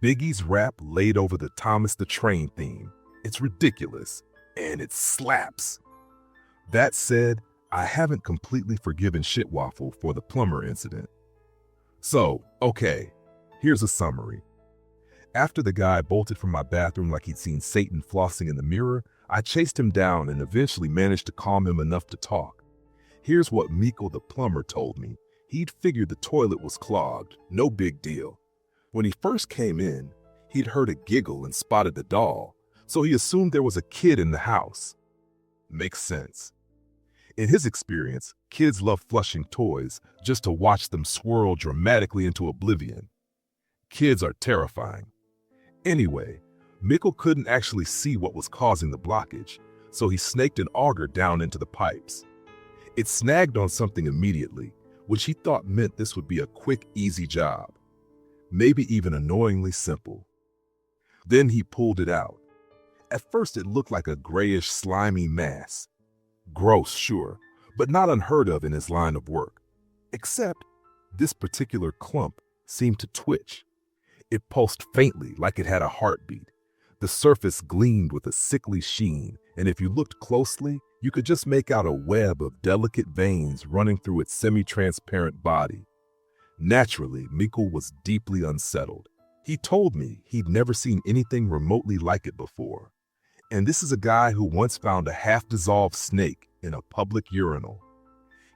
Biggie's rap laid over the Thomas the Train theme. It's ridiculous, and it slaps. That said, I haven't completely forgiven Shit Waffle for the plumber incident. So, okay, here's a summary. After the guy bolted from my bathroom like he'd seen Satan flossing in the mirror, I chased him down and eventually managed to calm him enough to talk. Here's what Miko the plumber told me. He'd figured the toilet was clogged, no big deal. When he first came in, he'd heard a giggle and spotted the doll, so he assumed there was a kid in the house. Makes sense. In his experience, kids love flushing toys just to watch them swirl dramatically into oblivion. Kids are terrifying. Anyway, Mikkel couldn't actually see what was causing the blockage, so he snaked an auger down into the pipes. It snagged on something immediately, which he thought meant this would be a quick, easy job. Maybe even annoyingly simple. Then he pulled it out. At first it looked like a grayish, slimy mass. Gross, sure, but not unheard of in his line of work. Except, this particular clump seemed to twitch. It pulsed faintly like it had a heartbeat. The surface gleamed with a sickly sheen, and if you looked closely, you could just make out a web of delicate veins running through its semi-transparent body. Naturally, Mikkel was deeply unsettled. He told me he'd never seen anything remotely like it before. And this is a guy who once found a half-dissolved snake in a public urinal.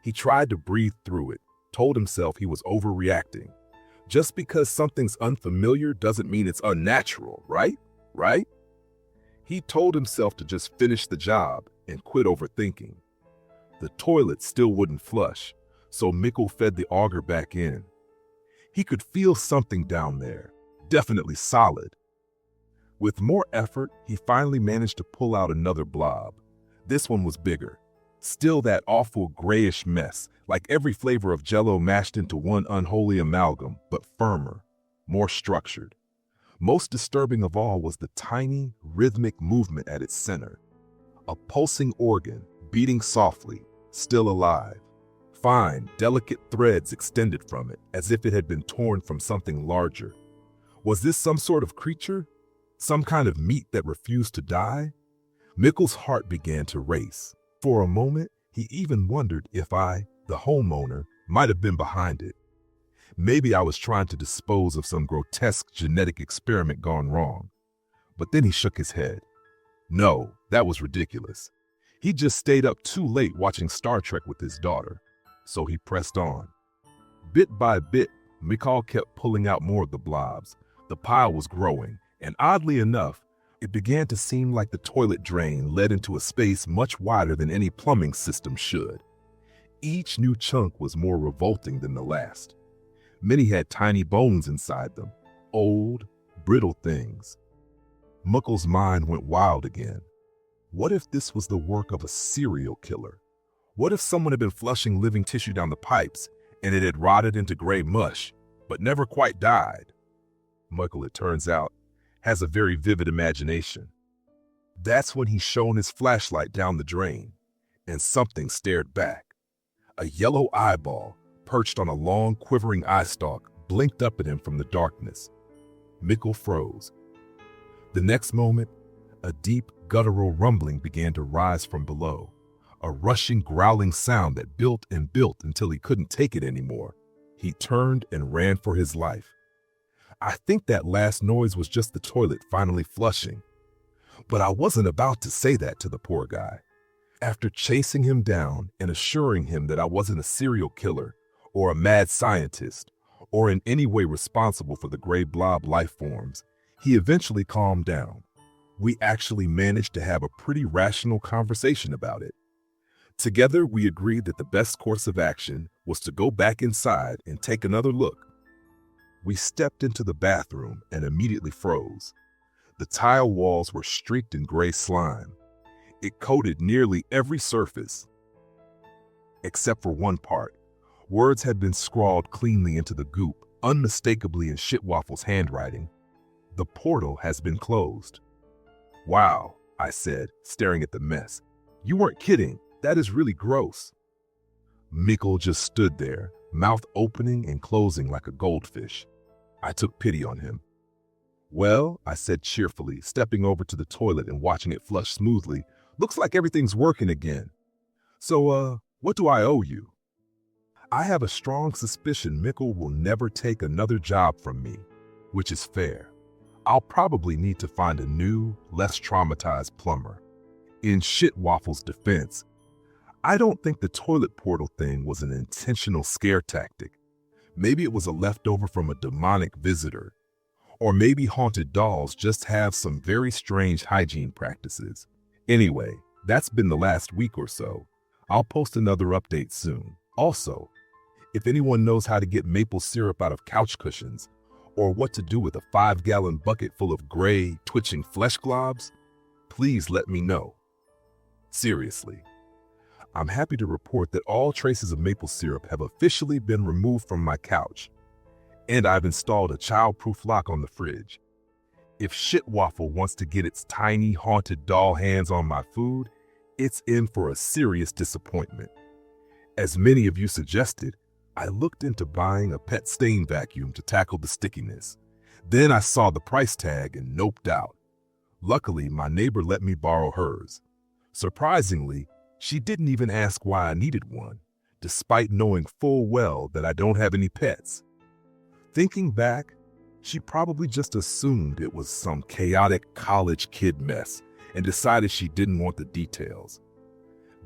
He tried to breathe through it, told himself he was overreacting. Just because something's unfamiliar doesn't mean it's unnatural, right? Right? He told himself to just finish the job and quit overthinking. The toilet still wouldn't flush, so Mikkel fed the auger back in. He could feel something down there, definitely solid. With more effort, he finally managed to pull out another blob. This one was bigger. Still that awful grayish mess, like every flavor of Jell-O mashed into one unholy amalgam, but firmer, more structured. Most disturbing of all was the tiny, rhythmic movement at its center. A pulsing organ, beating softly, still alive. Fine, delicate threads extended from it, as if it had been torn from something larger. Was this some sort of creature? Some kind of meat that refused to die? Mikkel's heart began to race. For a moment, he even wondered if I, the homeowner, might have been behind it. Maybe I was trying to dispose of some grotesque genetic experiment gone wrong. But then he shook his head. No, that was ridiculous. He just stayed up too late watching Star Trek with his daughter. So he pressed on. Bit by bit, Mikkel kept pulling out more of the blobs. The pile was growing, and oddly enough, it began to seem like the toilet drain led into a space much wider than any plumbing system should. Each new chunk was more revolting than the last. Many had tiny bones inside them, old, brittle things. Muckle's mind went wild again. What if this was the work of a serial killer? What if someone had been flushing living tissue down the pipes and it had rotted into gray mush, but never quite died? Muckle, it turns out, has a very vivid imagination. That's when he shone his flashlight down the drain, and something stared back. A yellow eyeball, perched on a long, quivering eye stalk, blinked up at him from the darkness. Mikkel froze. The next moment, a deep, guttural rumbling began to rise from below, a rushing, growling sound that built and built until he couldn't take it anymore. He turned and ran for his life. I think that last noise was just the toilet finally flushing. But I wasn't about to say that to the poor guy. After chasing him down and assuring him that I wasn't a serial killer or a mad scientist or in any way responsible for the gray blob life forms, he eventually calmed down. We actually managed to have a pretty rational conversation about it. Together, we agreed that the best course of action was to go back inside and take another look. We stepped into the bathroom and immediately froze. The tile walls were streaked in gray slime. It coated nearly every surface, except for one part. Words had been scrawled cleanly into the goop, unmistakably in Shit Waffle's handwriting. The portal has been closed. Wow, I said, staring at the mess. You weren't kidding. That is really gross. Mikkel just stood there, mouth opening and closing like a goldfish. I took pity on him. Well, I said cheerfully, stepping over to the toilet and watching it flush smoothly. Looks like everything's working again. So, what do I owe you? I have a strong suspicion Mikkel will never take another job from me, which is fair. I'll probably need to find a new, less traumatized plumber. In Shit Waffle's defense, I don't think the toilet portal thing was an intentional scare tactic. Maybe it was a leftover from a demonic visitor. Or maybe haunted dolls just have some very strange hygiene practices. Anyway, that's been the last week or so. I'll post another update soon. Also, if anyone knows how to get maple syrup out of couch cushions, or what to do with a 5-gallon bucket full of gray, twitching flesh globs, please let me know. Seriously. I'm happy to report that all traces of maple syrup have officially been removed from my couch, and I've installed a child-proof lock on the fridge. If Shit Waffle wants to get its tiny, haunted doll hands on my food, it's in for a serious disappointment. As many of you suggested, I looked into buying a pet stain vacuum to tackle the stickiness. Then I saw the price tag and noped out. Luckily, my neighbor let me borrow hers. Surprisingly, she didn't even ask why I needed one, despite knowing full well that I don't have any pets. Thinking back, she probably just assumed it was some chaotic college kid mess and decided she didn't want the details.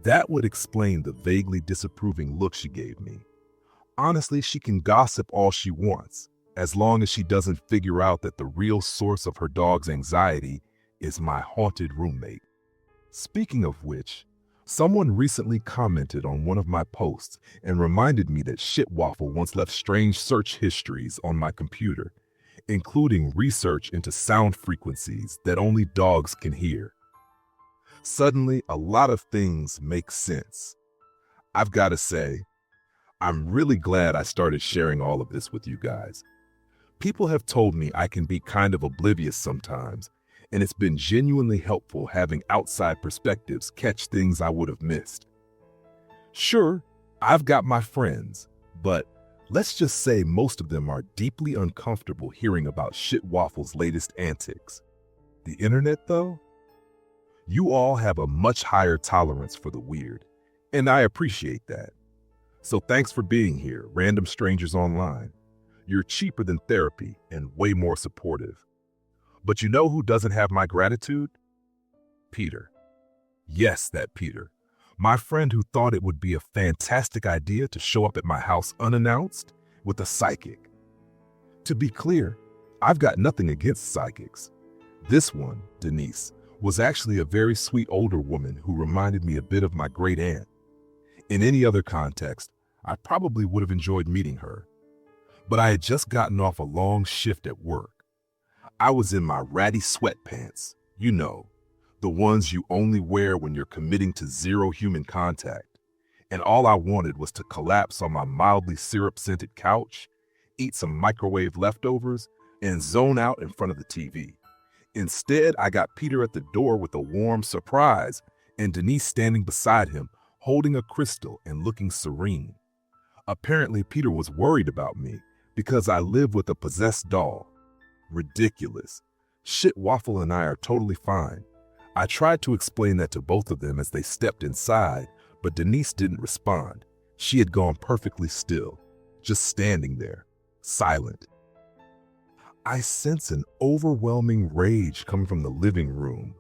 That would explain the vaguely disapproving look she gave me. Honestly, she can gossip all she wants, as long as she doesn't figure out that the real source of her dog's anxiety is my haunted roommate. Speaking of which, someone recently commented on one of my posts and reminded me that Shit Waffle once left strange search histories on my computer, including research into sound frequencies that only dogs can hear. Suddenly, a lot of things make sense. I've got to say, I'm really glad I started sharing all of this with you guys. People have told me I can be kind of oblivious sometimes, and it's been genuinely helpful having outside perspectives catch things I would have missed. Sure, I've got my friends, but let's just say most of them are deeply uncomfortable hearing about Shit Waffle's latest antics. The internet, though? You all have a much higher tolerance for the weird, and I appreciate that. So thanks for being here, random strangers online. You're cheaper than therapy and way more supportive. But you know who doesn't have my gratitude? Peter. Yes, that Peter. My friend who thought it would be a fantastic idea to show up at my house unannounced with a psychic. To be clear, I've got nothing against psychics. This one, Denise, was actually a very sweet older woman who reminded me a bit of my great aunt. In any other context, I probably would have enjoyed meeting her. But I had just gotten off a long shift at work. I was in my ratty sweatpants, you know, the ones you only wear when you're committing to zero human contact. And all I wanted was to collapse on my mildly syrup-scented couch, eat some microwave leftovers, and zone out in front of the TV. Instead, I got Peter at the door with a warm surprise and Denise standing beside him, holding a crystal and looking serene. Apparently, Peter was worried about me because I live with a possessed doll. Ridiculous. Shit Waffle and I are totally fine. I tried to explain that to both of them as they stepped inside, but Denise didn't respond. She had gone perfectly still, just standing there, silent. I sense an overwhelming rage coming from the living room,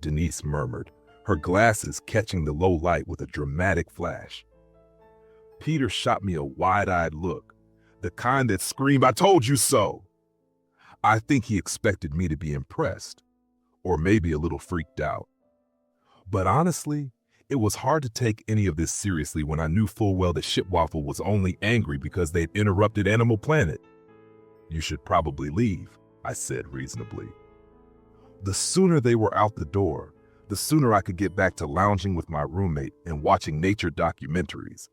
Denise murmured, her glasses catching the low light with a dramatic flash. Peter shot me a wide-eyed look, The kind that screamed, "I told you so!" I think he expected me to be impressed, or maybe a little freaked out. But honestly, it was hard to take any of this seriously when I knew full well that Shit Waffle was only angry because they'd interrupted Animal Planet. "You should probably leave," I said reasonably. The sooner they were out the door, the sooner I could get back to lounging with my roommate and watching nature documentaries.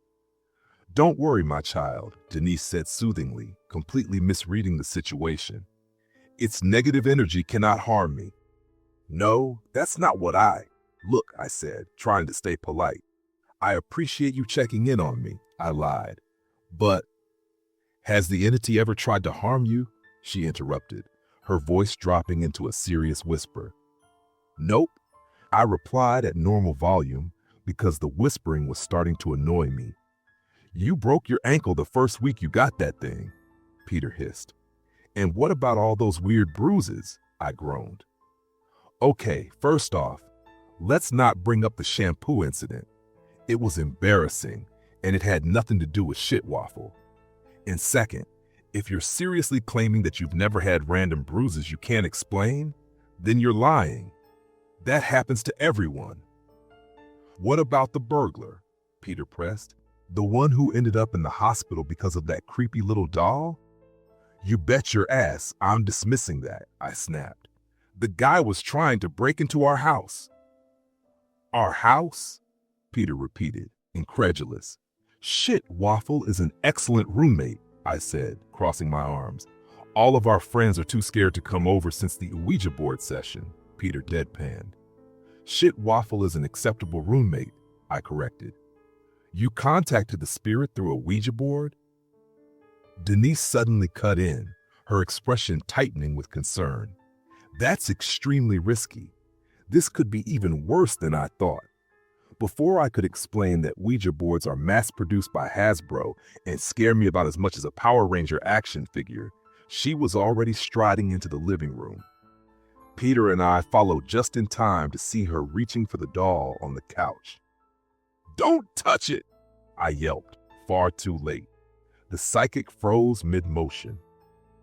"Don't worry, my child," Denise said soothingly, completely misreading the situation. "Its negative energy cannot harm me." "No, that's not what Look," I said, trying to stay polite. "I appreciate you checking in on me," I lied. "But has the entity ever tried to harm you?" she interrupted, her voice dropping into a serious whisper. "Nope," I replied at normal volume because the whispering was starting to annoy me. "You broke your ankle the first week you got that thing," Peter hissed. "And what about all those weird bruises?" I groaned. "Okay, first off, let's not bring up the shampoo incident. It was embarrassing, and it had nothing to do with Shit Waffle. And second, if you're seriously claiming that you've never had random bruises you can't explain, then you're lying. That happens to everyone." "What about the burglar?" Peter pressed. "The one who ended up in the hospital because of that creepy little doll?" "You bet your ass I'm dismissing that," I snapped. "The guy was trying to break into our house." "Our house?" Peter repeated, incredulous. "Shit Waffle is an excellent roommate," I said, crossing my arms. "All of our friends are too scared to come over since the Ouija board session," Peter deadpanned. "Shit Waffle is an acceptable roommate," I corrected. "You contacted the spirit through a Ouija board?" Denise suddenly cut in, her expression tightening with concern. "That's extremely risky. This could be even worse than I thought." Before I could explain that Ouija boards are mass-produced by Hasbro and scare me about as much as a Power Ranger action figure, she was already striding into the living room. Peter and I followed just in time to see her reaching for the doll on the couch. "Don't touch it!" I yelped, far too late. The psychic froze mid-motion.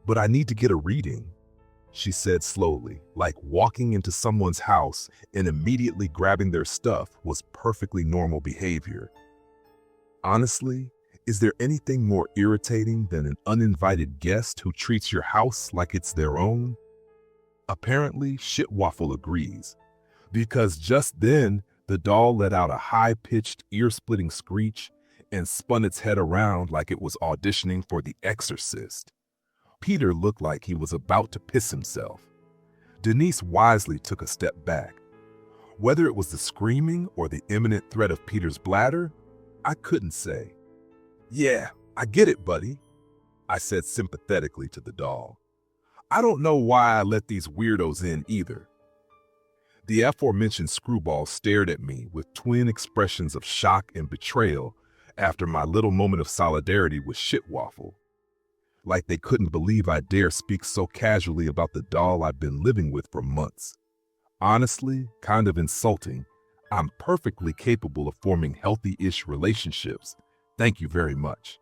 "But I need to get a reading," she said slowly, like walking into someone's house and immediately grabbing their stuff was perfectly normal behavior. Honestly, is there anything more irritating than an uninvited guest who treats your house like it's their own? Apparently, Shit Waffle agrees, because just then the doll let out a high-pitched, ear-splitting screech and spun its head around like it was auditioning for The Exorcist. Peter looked like he was about to piss himself. Denise wisely took a step back. Whether it was the screaming or the imminent threat of Peter's bladder, I couldn't say. "Yeah, I get it, buddy," I said sympathetically to the doll. "I don't know why I let these weirdos in either." The aforementioned screwball stared at me with twin expressions of shock and betrayal after my little moment of solidarity with Shit Waffle. Like they couldn't believe I dare speak so casually about the doll I've been living with for months. Honestly, kind of insulting. I'm perfectly capable of forming healthy-ish relationships. Thank you very much.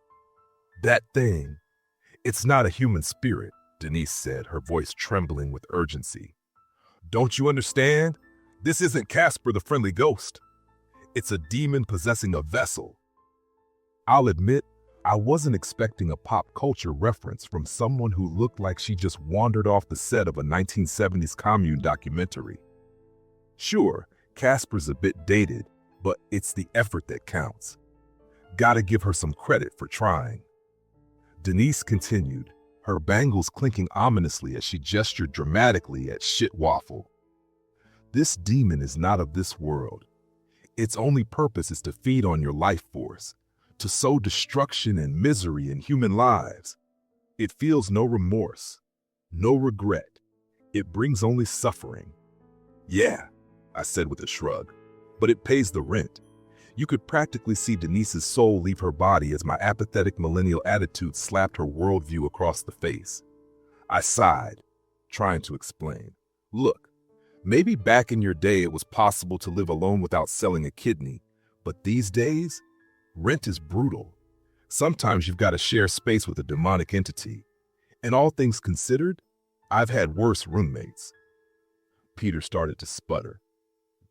"That thing, it's not a human spirit," Denise said, her voice trembling with urgency. "Don't you understand? This isn't Casper the Friendly Ghost. It's a demon possessing a vessel." I'll admit, I wasn't expecting a pop culture reference from someone who looked like she just wandered off the set of a 1970s commune documentary. Sure, Casper's a bit dated, but it's the effort that counts. Gotta give her some credit for trying. Denise continued, her bangles clinking ominously as she gestured dramatically at Shit Waffle. "This demon is not of this world. Its only purpose is to feed on your life force, to sow destruction and misery in human lives. It feels no remorse, no regret. It brings only suffering." "Yeah," I said with a shrug, "but it pays the rent." You could practically see Denise's soul leave her body as my apathetic millennial attitude slapped her worldview across the face. I sighed, trying to explain. "Look, maybe back in your day it was possible to live alone without selling a kidney, but these days, rent is brutal. Sometimes you've got to share space with a demonic entity. And all things considered, I've had worse roommates. Peter started to sputter.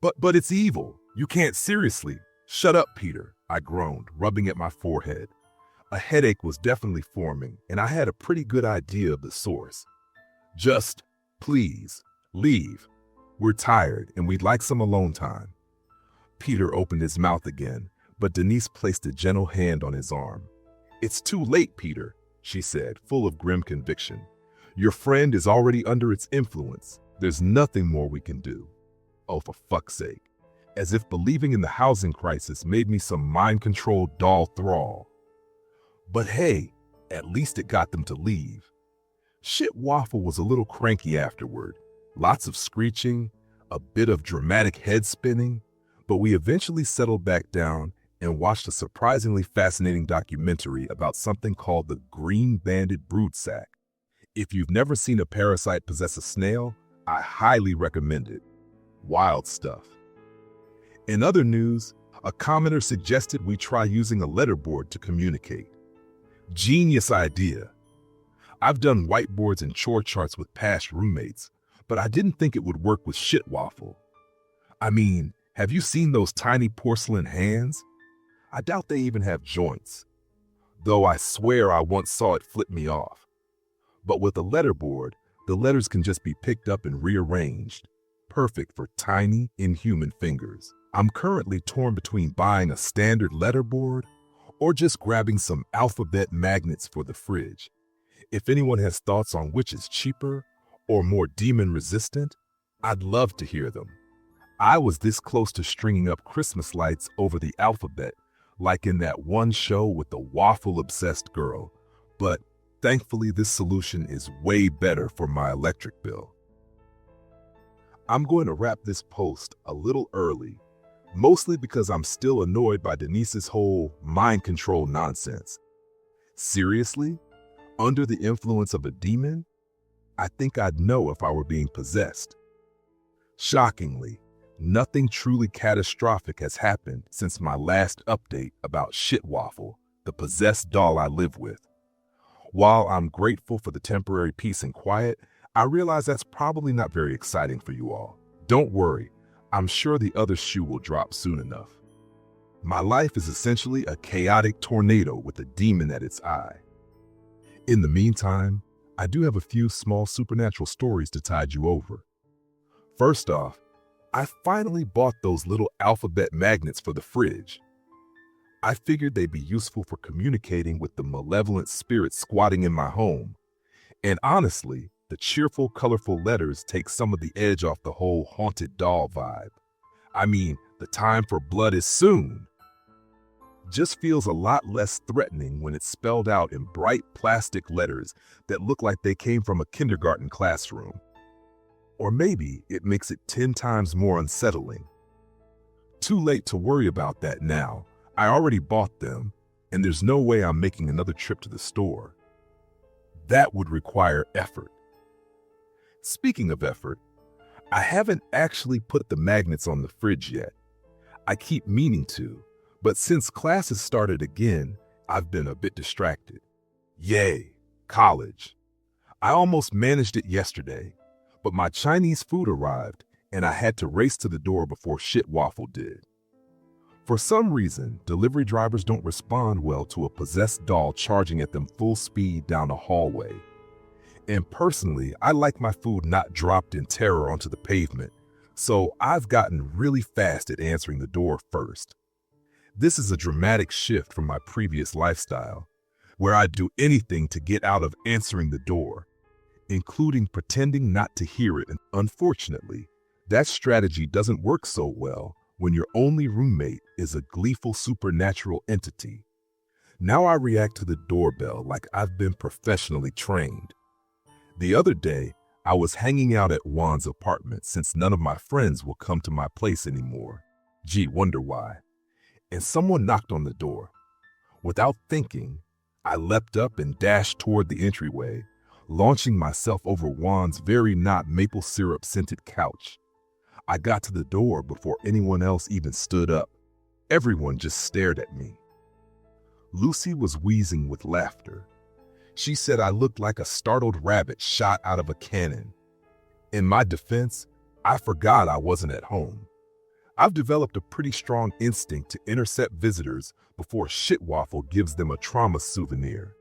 But it's evil. You can't seriously. Shut up, Peter, I groaned, rubbing at my forehead. A headache was definitely forming, and I had a pretty good idea of the source. Just, please, leave. We're tired, and we'd like some alone time. Peter opened his mouth again, but Denise placed a gentle hand on his arm. It's too late, Peter, she said, full of grim conviction. Your friend is already under its influence. There's nothing more we can do. Oh, for fuck's sake. As if believing in the housing crisis made me some mind-controlled doll thrall. But hey, at least it got them to leave. Shit Waffle was a little cranky afterward. Lots of screeching, a bit of dramatic head spinning, but we eventually settled back down and watched a surprisingly fascinating documentary about something called the green-banded broodsack. If you've never seen a parasite possess a snail, I highly recommend it. Wild stuff. In other news, a commenter suggested we try using a letterboard to communicate. Genius idea. I've done whiteboards and chore charts with past roommates, but I didn't think it would work with Shit Waffle. I mean, have you seen those tiny porcelain hands? I doubt they even have joints. Though I swear I once saw it flip me off. But with a letterboard, the letters can just be picked up and rearranged. Perfect for tiny, inhuman fingers. I'm currently torn between buying a standard letterboard or just grabbing some alphabet magnets for the fridge. If anyone has thoughts on which is cheaper or more demon-resistant, I'd love to hear them. I was this close to stringing up Christmas lights over the alphabet, like in that one show with the waffle-obsessed girl, but thankfully this solution is way better for my electric bill. I'm going to wrap this post a little early, mostly because I'm still annoyed by Denise's whole mind control nonsense. Seriously? Under the influence of a demon? I think I'd know if I were being possessed. Shockingly, nothing truly catastrophic has happened since my last update about Shit Waffle, the possessed doll I live with. While I'm grateful for the temporary peace and quiet, I realize that's probably not very exciting for you all. Don't worry, I'm sure the other shoe will drop soon enough. My life is essentially a chaotic tornado with a demon at its eye. In the meantime, I do have a few small supernatural stories to tide you over. First off, I finally bought those little alphabet magnets for the fridge. I figured they'd be useful for communicating with the malevolent spirits squatting in my home. And honestly, the cheerful, colorful letters take some of the edge off the whole haunted doll vibe. I mean, the time for blood is soon. Just feels a lot less threatening when it's spelled out in bright plastic letters that look like they came from a kindergarten classroom. Or maybe it makes it 10 times more unsettling. Too late to worry about that now. I already bought them, and there's no way I'm making another trip to the store. That would require effort. Speaking of effort, I haven't actually put the magnets on the fridge yet. I keep meaning to, but since classes started again, I've been a bit distracted. Yay, college. I almost managed it yesterday, but my Chinese food arrived and I had to race to the door before Shit Waffle did. For some reason, delivery drivers don't respond well to a possessed doll charging at them full speed down a hallway. And personally, I like my food not dropped in terror onto the pavement, so I've gotten really fast at answering the door first. This is a dramatic shift from my previous lifestyle, where I'd do anything to get out of answering the door, including pretending not to hear it. And unfortunately, that strategy doesn't work so well when your only roommate is a gleeful supernatural entity. Now I react to the doorbell like I've been professionally trained. The other day, I was hanging out at Juan's apartment since none of my friends will come to my place anymore. Gee, wonder why. And someone knocked on the door. Without thinking, I leapt up and dashed toward the entryway, launching myself over Juan's very not maple syrup scented couch. I got to the door before anyone else even stood up. Everyone just stared at me. Lucy was wheezing with laughter. She said I looked like a startled rabbit shot out of a cannon. In my defense, I forgot I wasn't at home. I've developed a pretty strong instinct to intercept visitors before Shit Waffle gives them a trauma souvenir.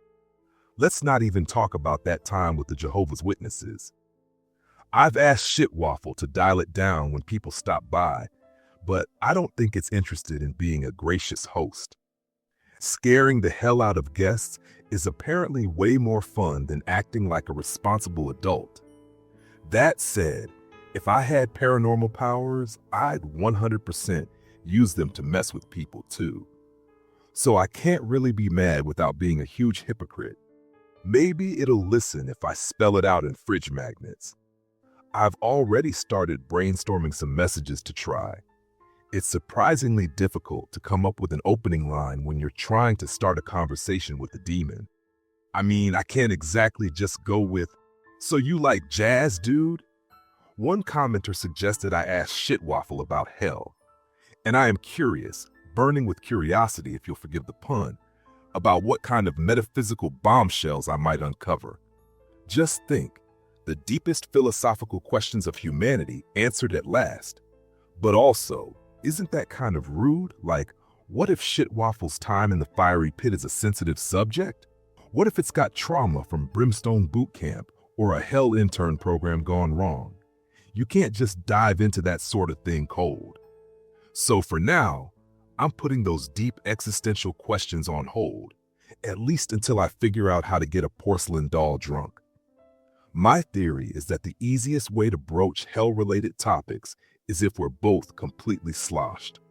Let's not even talk about that time with the Jehovah's Witnesses. I've asked Shit Waffle to dial it down when people stop by, but I don't think it's interested in being a gracious host. Scaring the hell out of guests is apparently way more fun than acting like a responsible adult. That said, if I had paranormal powers, I'd 100% use them to mess with people too. So I can't really be mad without being a huge hypocrite. Maybe it'll listen if I spell it out in fridge magnets. I've already started brainstorming some messages to try. It's surprisingly difficult to come up with an opening line when you're trying to start a conversation with a demon. I mean, I can't exactly just go with, "So you like jazz, dude?" One commenter suggested I ask Shit Waffle about hell. And I am curious, burning with curiosity if you'll forgive the pun, about what kind of metaphysical bombshells I might uncover. Just think, the deepest philosophical questions of humanity answered at last. But also, isn't that kind of rude? Like, what if Shit Waffle's time in the fiery pit is a sensitive subject? What if it's got trauma from Brimstone Boot Camp or a hell intern program gone wrong? You can't just dive into that sort of thing cold. So for now, I'm putting those deep existential questions on hold, at least until I figure out how to get a porcelain doll drunk. My theory is that the easiest way to broach hell-related topics is if we're both completely sloshed.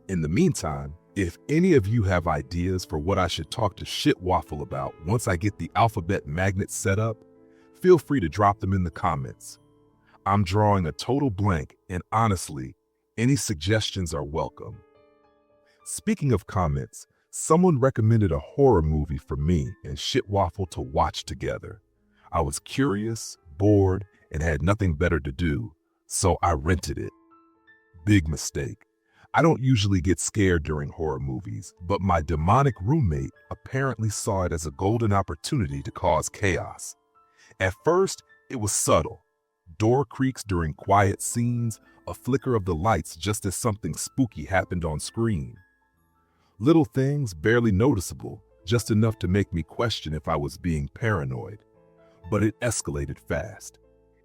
In the meantime, if any of you have ideas for what I should talk to Shit Waffle about once I get the alphabet magnet set up, feel free to drop them in the comments. I'm drawing a total blank, and honestly, any suggestions are welcome. Speaking of comments, someone recommended a horror movie for me and Shit Waffle to watch together. I was curious, bored, and had nothing better to do, so I rented it. Big mistake. I don't usually get scared during horror movies, but my demonic roommate apparently saw it as a golden opportunity to cause chaos. At first, it was subtle. Door creaks during quiet scenes, a flicker of the lights just as something spooky happened on screen. Little things, barely noticeable, just enough to make me question if I was being paranoid. But it escalated fast.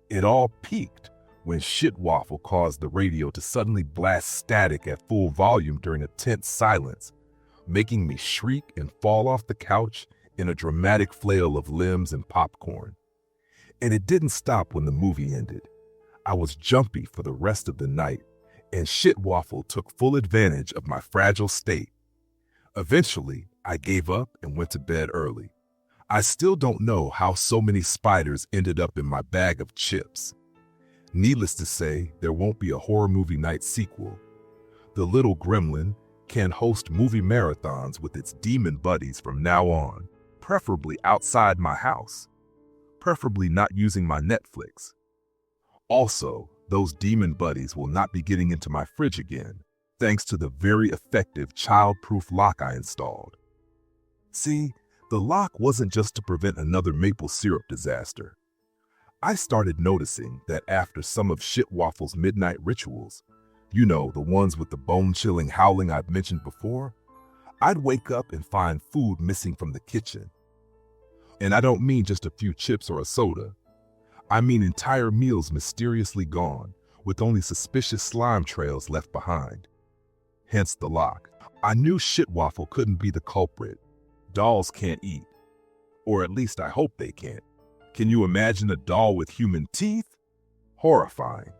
It all peaked when Shit Waffle caused the radio to suddenly blast static at full volume during a tense silence, making me shriek and fall off the couch in a dramatic flail of limbs and popcorn. And it didn't stop when the movie ended. I was jumpy for the rest of the night, and Shit Waffle took full advantage of my fragile state. Eventually, I gave up and went to bed early. I still don't know how so many spiders ended up in my bag of chips. Needless to say, there won't be a horror movie night sequel. The little gremlin can host movie marathons with its demon buddies from now on, preferably outside my house. Preferably not using my Netflix. Also, those demon buddies will not be getting into my fridge again, thanks to the very effective child-proof lock I installed. See, the lock wasn't just to prevent another maple syrup disaster. I started noticing that after some of Shit Waffle's midnight rituals, you know, the ones with the bone-chilling howling I've mentioned before, I'd wake up and find food missing from the kitchen. And I don't mean just a few chips or a soda. I mean entire meals mysteriously gone, with only suspicious slime trails left behind. Hence the lock. I knew Shit Waffle couldn't be the culprit. Dolls can't eat. Or at least I hope they can't. Can you imagine a doll with human teeth? Horrifying.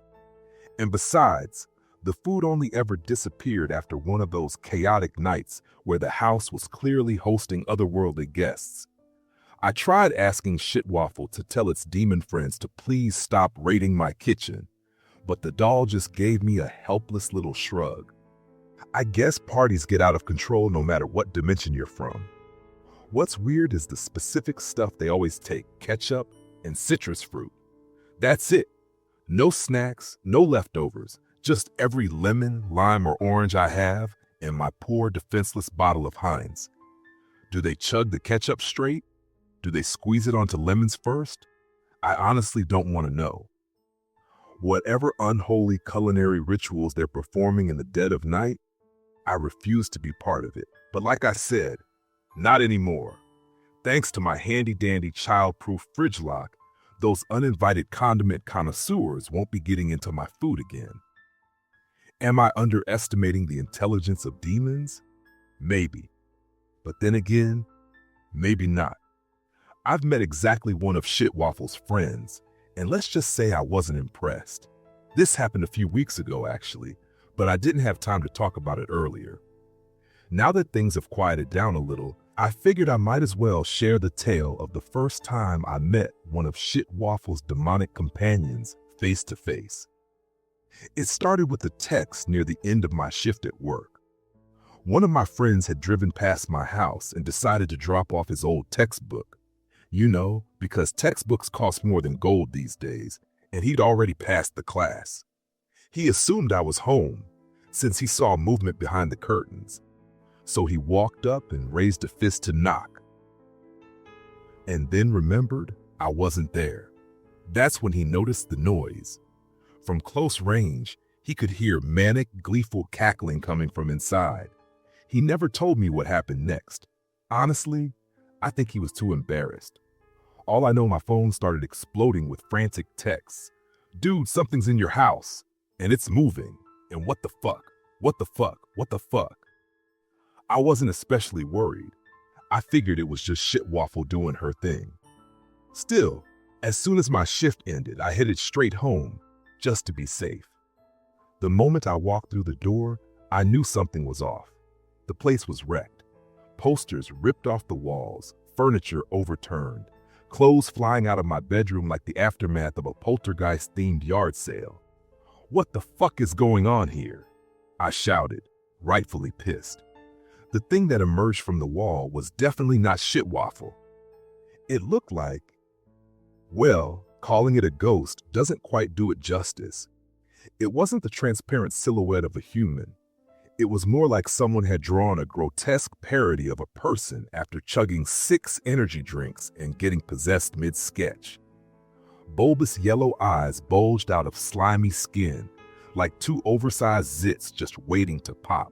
And besides, the food only ever disappeared after one of those chaotic nights where the house was clearly hosting otherworldly guests. I tried asking Shit Waffle to tell its demon friends to please stop raiding my kitchen, but the doll just gave me a helpless little shrug. I guess parties get out of control no matter what dimension you're from. What's weird is the specific stuff they always take: ketchup and citrus fruit. That's it. No snacks, no leftovers, just every lemon, lime, or orange I have, and my poor defenseless bottle of Heinz. Do they chug the ketchup straight? Do they squeeze it onto lemons first? I honestly don't want to know. Whatever unholy culinary rituals they're performing in the dead of night, I refuse to be part of it. But like I said, not anymore. Thanks to my handy-dandy child-proof fridge lock, those uninvited condiment connoisseurs won't be getting into my food again. Am I underestimating the intelligence of demons? Maybe. But then again, maybe not. I've met exactly one of Shit Waffle's friends, and let's just say I wasn't impressed. This happened a few weeks ago, actually, but I didn't have time to talk about it earlier. Now that things have quieted down a little, I figured I might as well share the tale of the first time I met one of Shit Waffle's demonic companions face to face. It started with a text near the end of my shift at work. One of my friends had driven past my house and decided to drop off his old textbook. You know, because textbooks cost more than gold these days, and he'd already passed the class. He assumed I was home, since he saw movement behind the curtains. So he walked up and raised a fist to knock. And then remembered I wasn't there. That's when he noticed the noise. From close range, he could hear manic, gleeful cackling coming from inside. He never told me what happened next. Honestly, I think he was too embarrassed. All I know, my phone started exploding with frantic texts. Dude, something's in your house, and it's moving. And what the fuck? What the fuck? What the fuck? I wasn't especially worried. I figured it was just Shit Waffle doing her thing. Still, as soon as my shift ended, I headed straight home, just to be safe. The moment I walked through the door, I knew something was off. The place was wrecked. Posters ripped off the walls, furniture overturned, clothes flying out of my bedroom like the aftermath of a poltergeist-themed yard sale. What the fuck is going on here? I shouted, rightfully pissed. The thing that emerged from the wall was definitely not Shit Waffle. It looked like, well, calling it a ghost doesn't quite do it justice. It wasn't the transparent silhouette of a human. It was more like someone had drawn a grotesque parody of a person after chugging 6 energy drinks and getting possessed mid-sketch. Bulbous yellow eyes bulged out of slimy skin, like 2 oversized zits just waiting to pop.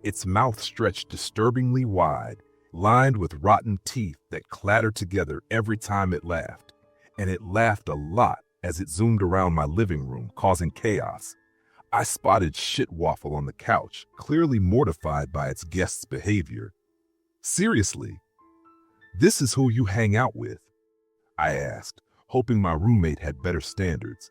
Its mouth stretched disturbingly wide, lined with rotten teeth that clattered together every time it laughed. And it laughed a lot as it zoomed around my living room, causing chaos. I spotted Shit Waffle on the couch, clearly mortified by its guest's behavior. Seriously, this is who you hang out with? I asked, hoping my roommate had better standards.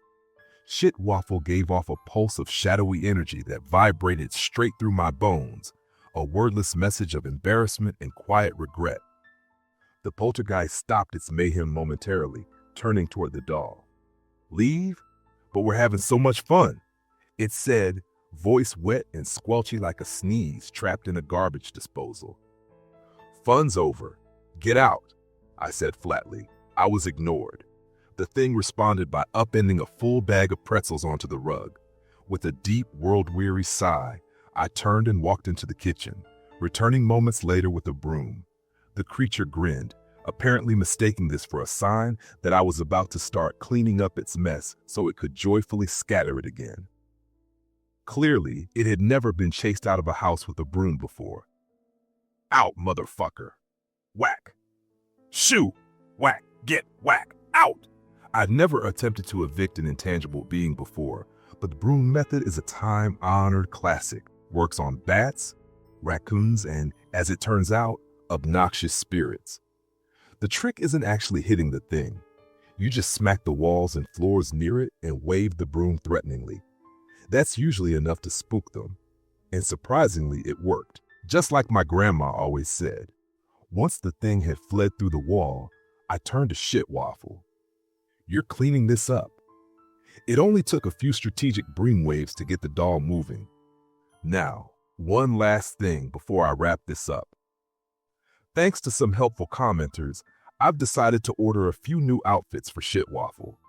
Shit Waffle gave off a pulse of shadowy energy that vibrated straight through my bones, a wordless message of embarrassment and quiet regret. The poltergeist stopped its mayhem momentarily, turning toward the doll. Leave? But we're having so much fun, it said, voice wet and squelchy like a sneeze trapped in a garbage disposal. Fun's over. Get out, I said flatly. I was ignored. The thing responded by upending a full bag of pretzels onto the rug. With a deep, world-weary sigh, I turned and walked into the kitchen, returning moments later with a broom. The creature grinned, apparently mistaking this for a sign that I was about to start cleaning up its mess so it could joyfully scatter it again. Clearly, it had never been chased out of a house with a broom before. Out, motherfucker! Whack! Shoo! Whack! Get whack! Out! I'd never attempted to evict an intangible being before, but the broom method is a time-honored classic. Works on bats, raccoons, and, as it turns out, obnoxious spirits. The trick isn't actually hitting the thing. You just smack the walls and floors near it and wave the broom threateningly. That's usually enough to spook them. And surprisingly, it worked, just like my grandma always said. Once the thing had fled through the wall, I turned to Shit Waffle. You're cleaning this up. It only took a few strategic broom waves to get the doll moving. Now, one last thing before I wrap this up. Thanks to some helpful commenters, I've decided to order a few new outfits for Shit Waffle.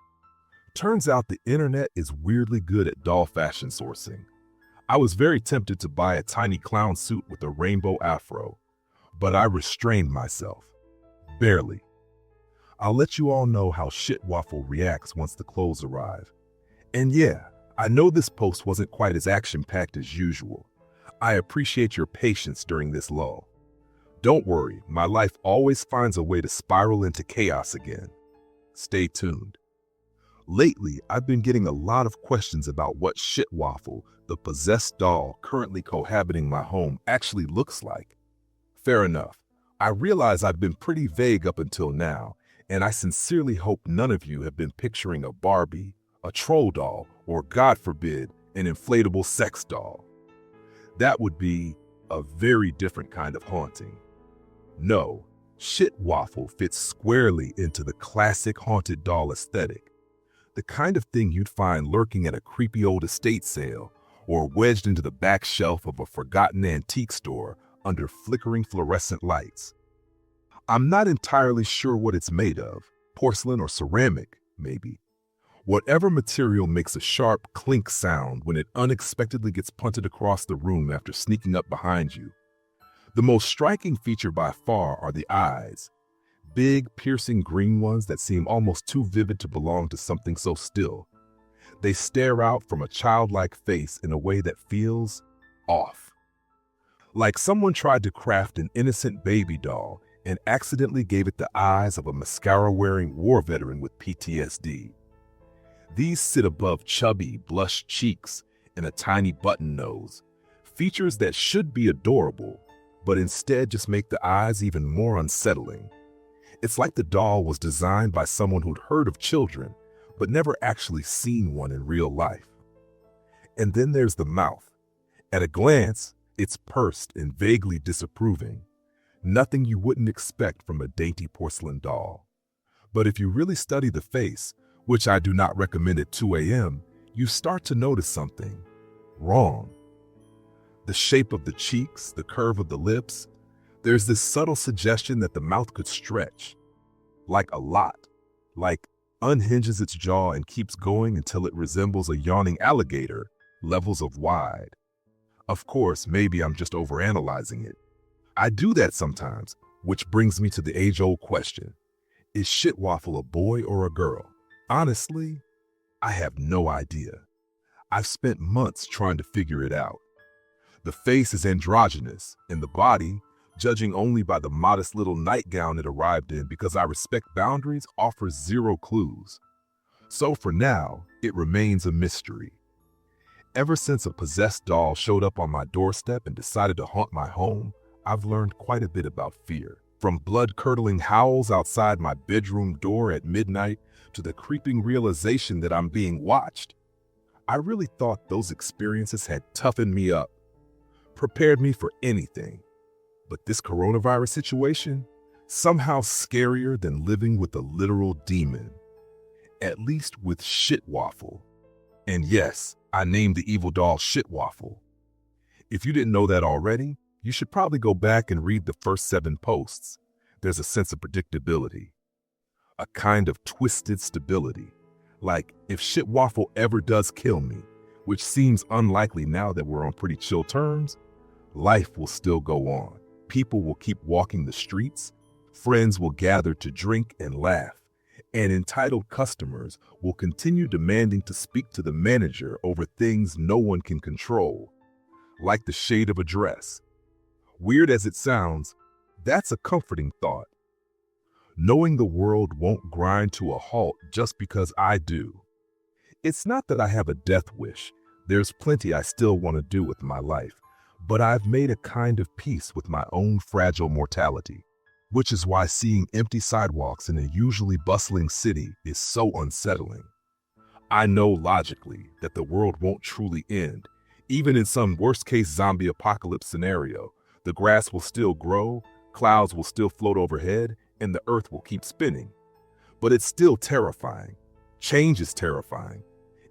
Turns out the internet is weirdly good at doll fashion sourcing. I was very tempted to buy a tiny clown suit with a rainbow afro, but I restrained myself. Barely. I'll let you all know how Shit Waffle reacts once the clothes arrive. And yeah, I know this post wasn't quite as action-packed as usual. I appreciate your patience during this lull. Don't worry, my life always finds a way to spiral into chaos again. Stay tuned. Lately, I've been getting a lot of questions about what Shit Waffle, the possessed doll currently cohabiting my home, actually looks like. Fair enough. I realize I've been pretty vague up until now, and I sincerely hope none of you have been picturing a Barbie, a troll doll, or God forbid, an inflatable sex doll. That would be a very different kind of haunting. No, Shit Waffle fits squarely into the classic haunted doll aesthetic, the kind of thing you'd find lurking at a creepy old estate sale or wedged into the back shelf of a forgotten antique store under flickering fluorescent lights. I'm not entirely sure what it's made of, porcelain or ceramic, maybe. Whatever material makes a sharp clink sound when it unexpectedly gets punted across the room after sneaking up behind you. The most striking feature by far are the eyes. Big, piercing green ones that seem almost too vivid to belong to something so still. They stare out from a childlike face in a way that feels off. Like someone tried to craft an innocent baby doll and accidentally gave it the eyes of a mascara-wearing war veteran with PTSD. These sit above chubby, blush cheeks and a tiny button nose, features that should be adorable, but instead just make the eyes even more unsettling. It's like the doll was designed by someone who'd heard of children, but never actually seen one in real life. And then there's the mouth. At a glance, it's pursed and vaguely disapproving. Nothing you wouldn't expect from a dainty porcelain doll. But if you really study the face, which I do not recommend at 2 a.m., you start to notice something wrong. The shape of the cheeks, the curve of the lips, there's this subtle suggestion that the mouth could stretch. Like a lot. Like unhinges its jaw and keeps going until it resembles a yawning alligator, levels of wide. Of course, maybe I'm just overanalyzing it. I do that sometimes, which brings me to the age-old question. Is Shit Waffle a boy or a girl? Honestly, I have no idea. I've spent months trying to figure it out. The face is androgynous, and the body, judging only by the modest little nightgown it arrived in because I respect boundaries, offers zero clues. So for now, it remains a mystery. Ever since a possessed doll showed up on my doorstep and decided to haunt my home, I've learned quite a bit about fear. From blood-curdling howls outside my bedroom door at midnight to the creeping realization that I'm being watched. I really thought those experiences had toughened me up, prepared me for anything. But this coronavirus situation, somehow scarier than living with a literal demon. At least with Shit Waffle. And yes, I named the evil doll Shit Waffle. If you didn't know that already, you should probably go back and read the first 7 posts. There's a sense of predictability. A kind of twisted stability. Like, if Shit Waffle ever does kill me, which seems unlikely now that we're on pretty chill terms, life will still go on. People will keep walking the streets, friends will gather to drink and laugh, and entitled customers will continue demanding to speak to the manager over things no one can control, like the shade of a dress. Weird as it sounds, that's a comforting thought. Knowing the world won't grind to a halt just because I do. It's not that I have a death wish. There's plenty I still want to do with my life, but I've made a kind of peace with my own fragile mortality, which is why seeing empty sidewalks in a usually bustling city is so unsettling. I know logically that the world won't truly end. Even in some worst-case zombie apocalypse scenario, the grass will still grow, clouds will still float overhead, and the earth will keep spinning. But it's still terrifying. Change is terrifying.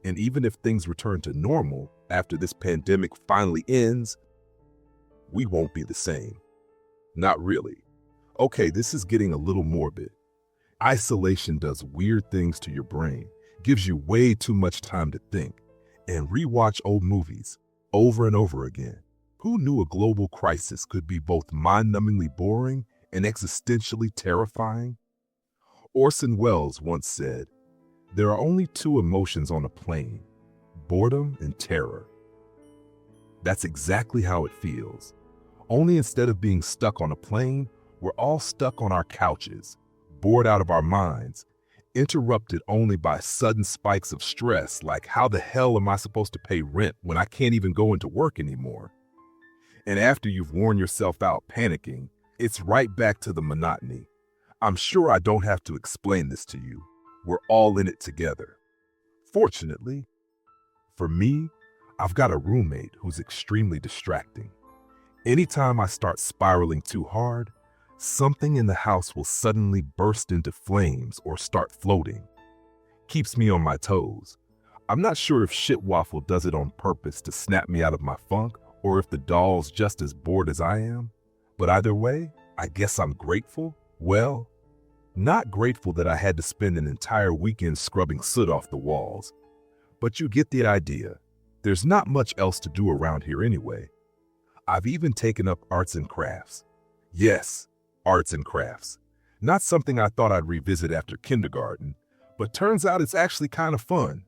And even if things return to normal after this pandemic finally ends, we won't be the same. Not really. Okay, this is getting a little morbid. Isolation does weird things to your brain, gives you way too much time to think, and rewatch old movies over and over again. Who knew a global crisis could be both mind-numbingly boring and existentially terrifying? Orson Welles once said, "There are only two emotions on a plane, boredom and terror." That's exactly how it feels. Only instead of being stuck on a plane, we're all stuck on our couches, bored out of our minds, interrupted only by sudden spikes of stress like how the hell am I supposed to pay rent when I can't even go into work anymore? And after you've worn yourself out panicking, it's right back to the monotony. I'm sure I don't have to explain this to you. We're all in it together. Fortunately, for me, I've got a roommate who's extremely distracting. Anytime I start spiraling too hard, something in the house will suddenly burst into flames or start floating. Keeps me on my toes. I'm not sure if Shit Waffle does it on purpose to snap me out of my funk or if the doll's just as bored as I am. But either way, I guess I'm grateful. Well, not grateful that I had to spend an entire weekend scrubbing soot off the walls. But you get the idea. There's not much else to do around here anyway. I've even taken up arts and crafts. Yes, arts and crafts. Not something I thought I'd revisit after kindergarten, but turns out it's actually kind of fun.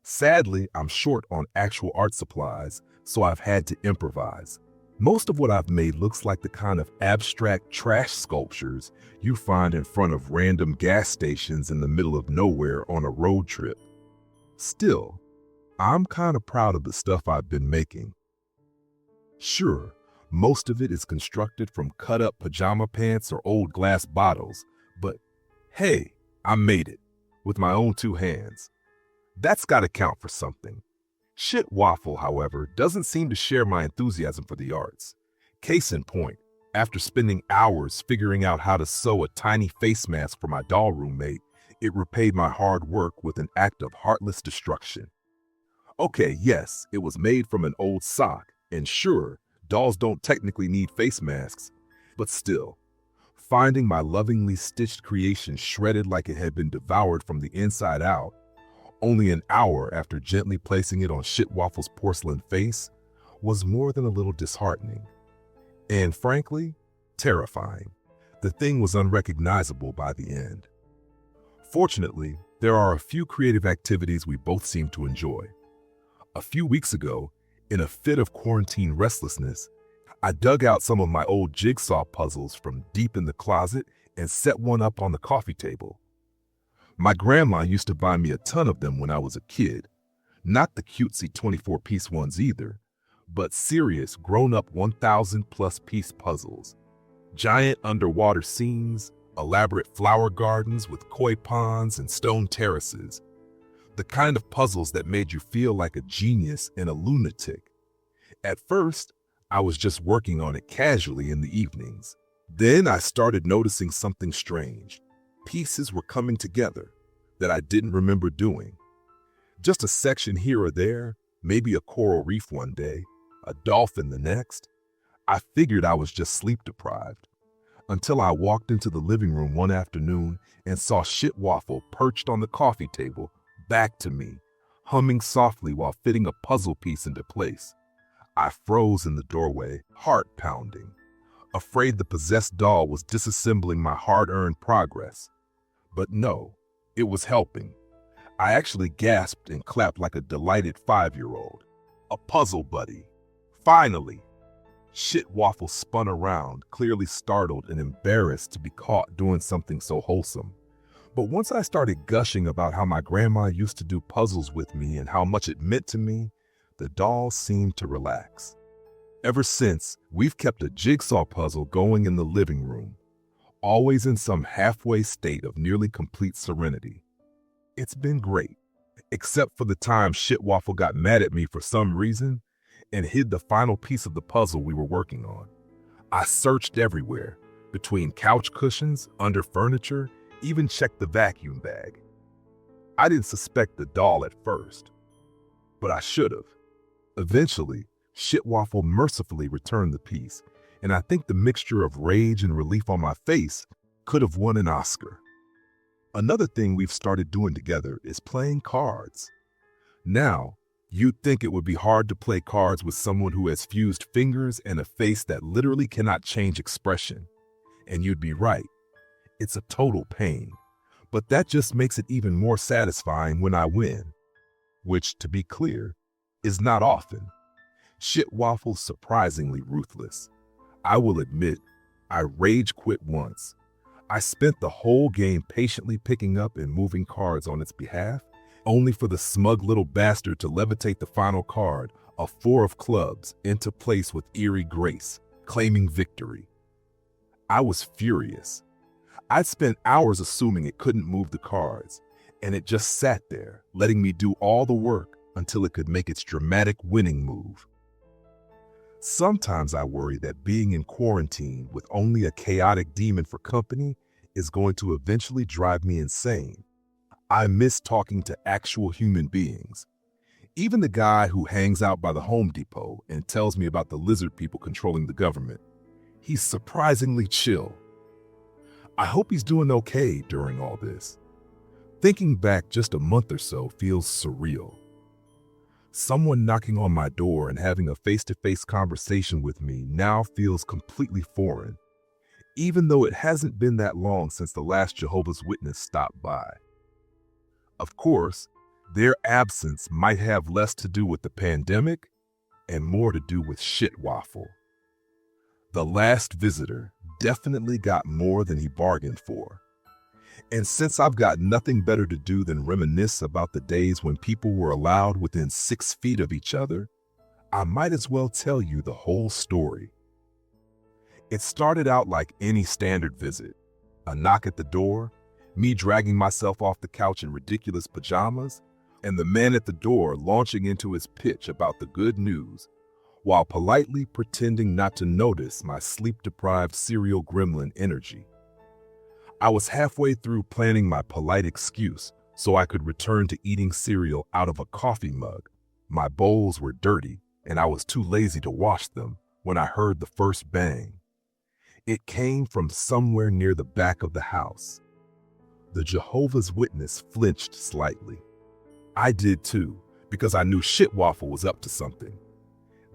Sadly, I'm short on actual art supplies, so I've had to improvise. Most of what I've made looks like the kind of abstract trash sculptures you find in front of random gas stations in the middle of nowhere on a road trip. Still, I'm kind of proud of the stuff I've been making. Sure, most of it is constructed from cut-up pajama pants or old glass bottles, but hey, I made it with my own two hands. That's got to count for something. Shit Waffle, however, doesn't seem to share my enthusiasm for the arts. Case in point, after spending hours figuring out how to sew a tiny face mask for my doll roommate, it repaid my hard work with an act of heartless destruction. Okay, yes, it was made from an old sock, and sure, dolls don't technically need face masks, but still, finding my lovingly stitched creation shredded like it had been devoured from the inside out, only an hour after gently placing it on Shit Waffle's porcelain face, was more than a little disheartening. And frankly, terrifying. The thing was unrecognizable by the end. Fortunately, there are a few creative activities we both seem to enjoy. A few weeks ago, in a fit of quarantine restlessness, I dug out some of my old jigsaw puzzles from deep in the closet and set one up on the coffee table. My grandma used to buy me a ton of them when I was a kid. Not the cutesy 24-piece ones either, but serious grown-up 1,000-plus piece puzzles. Giant underwater scenes, elaborate flower gardens with koi ponds and stone terraces. The kind of puzzles that made you feel like a genius and a lunatic. At first, I was just working on it casually in the evenings. Then I started noticing something strange. Pieces were coming together that I didn't remember doing. Just a section here or there, maybe a coral reef one day, a dolphin the next. I figured I was just sleep deprived. Until I walked into the living room one afternoon and saw Shit Waffle perched on the coffee table, back to me, humming softly while fitting a puzzle piece into place. I froze in the doorway, heart pounding, afraid the possessed doll was disassembling my hard-earned progress. But no, it was helping. I actually gasped and clapped like a delighted 5-year-old. A puzzle buddy. Finally! Shit Waffle spun around, clearly startled and embarrassed to be caught doing something so wholesome. But once I started gushing about how my grandma used to do puzzles with me and how much it meant to me, the doll seemed to relax. Ever since, we've kept a jigsaw puzzle going in the living room, always in some halfway state of nearly complete serenity. It's been great, except for the time Shit Waffle got mad at me for some reason and hid the final piece of the puzzle we were working on. I searched everywhere, between couch cushions, under furniture, even checked the vacuum bag. I didn't suspect the doll at first, but I should have. Eventually, Shit Waffle mercifully returned the piece, and I think the mixture of rage and relief on my face could have won an Oscar. Another thing we've started doing together is playing cards. Now, You'd think it would be hard to play cards with someone who has fused fingers and a face that literally cannot change expression. And you'd be right. It's a total pain. But that just makes it even more satisfying when I win. Which, to be clear, is not often. Shit Waffle's surprisingly ruthless. I will admit, I rage quit once. I spent the whole game patiently picking up and moving cards on its behalf, only for the smug little bastard to levitate the final card, a 4 of clubs, into place with eerie grace, claiming victory. I was furious. I'd spent hours assuming it couldn't move the cards, and it just sat there, letting me do all the work until it could make its dramatic winning move. Sometimes I worry that being in quarantine with only a chaotic demon for company is going to eventually drive me insane. I miss talking to actual human beings. Even the guy who hangs out by the Home Depot and tells me about the lizard people controlling the government. He's surprisingly chill. I hope he's doing okay during all this. Thinking back just a month or so feels surreal. Someone knocking on my door and having a face-to-face conversation with me now feels completely foreign, even though it hasn't been that long since the last Jehovah's Witness stopped by. Of course, their absence might have less to do with the pandemic and more to do with Shit Waffle. The last visitor definitely got more than he bargained for. And since I've got nothing better to do than reminisce about the days when people were allowed within 6 feet of each other, I might as well tell you the whole story. It started out like any standard visit. A knock at the door, me dragging myself off the couch in ridiculous pajamas, and the man at the door launching into his pitch about the good news, while politely pretending not to notice my sleep-deprived serial gremlin energy. I was halfway through planning my polite excuse so I could return to eating cereal out of a coffee mug. My bowls were dirty, and I was too lazy to wash them when I heard the first bang. It came from somewhere near the back of the house. The Jehovah's Witness flinched slightly. I did too, because I knew Shit Waffle was up to something.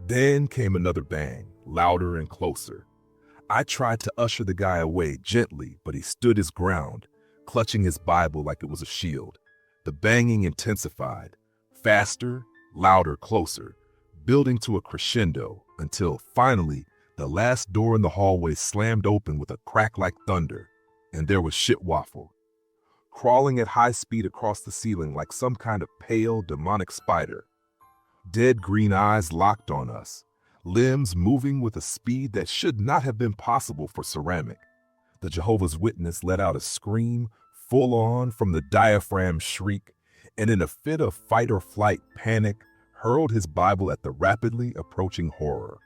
Then came another bang, louder and closer. I tried to usher the guy away gently, but he stood his ground, clutching his Bible like it was a shield. The banging intensified, faster, louder, closer, building to a crescendo until finally the last door in the hallway slammed open with a crack like thunder, and there was Shit Waffle, crawling at high speed across the ceiling like some kind of pale, demonic spider. Dead green eyes locked on us, limbs moving with a speed that should not have been possible for ceramic. The Jehovah's Witness let out a scream, full on from the diaphragm shriek, and in a fit of fight or flight panic, hurled his Bible at the rapidly approaching horror.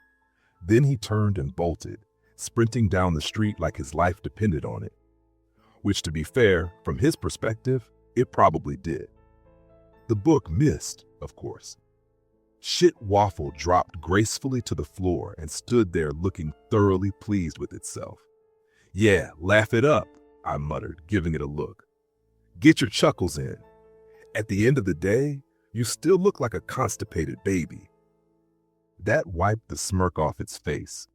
Then he turned and bolted, sprinting down the street like his life depended on it. Which, to be fair, from his perspective, it probably did. The book missed, of course. Shit Waffle dropped gracefully to the floor and stood there looking thoroughly pleased with itself. "Yeah, laugh it up," I muttered, giving it a look. "Get your chuckles in. At the end of the day, you still look like a constipated baby." That wiped the smirk off its face.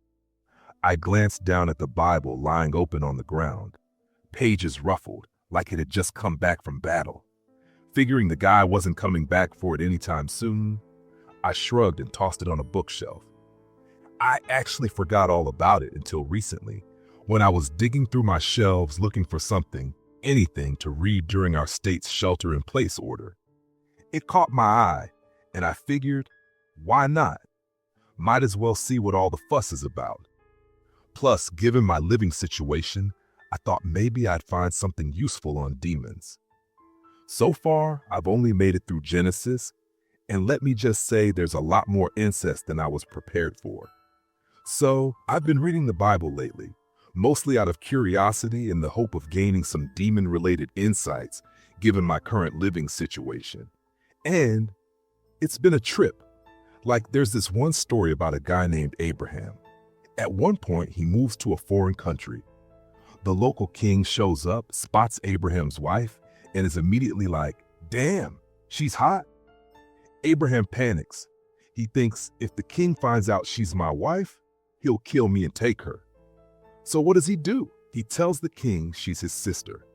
I glanced down at the Bible lying open on the ground, pages ruffled like it had just come back from battle. Figuring the guy wasn't coming back for it anytime soon, I shrugged and tossed it on a bookshelf. I actually forgot all about it until recently, when I was digging through my shelves looking for anything to read during our state's shelter-in-place order. It caught my eye, and I figured, why not? Might as well see what all the fuss is about. Plus, given my living situation, I thought maybe I'd find something useful on demons. So far, I've only made it through Genesis, and let me just say there's a lot more incest than I was prepared for. So, I've been reading the Bible lately, mostly out of curiosity in the hope of gaining some demon-related insights given my current living situation. And it's been a trip. Like, there's this one story about a guy named Abraham. At one point, he moves to a foreign country. The local king shows up, spots Abraham's wife, and is immediately like, "Damn, she's hot." Abraham panics. He thinks if the king finds out she's my wife, he'll kill me and take her. So what does he do? He tells the king she's his sister.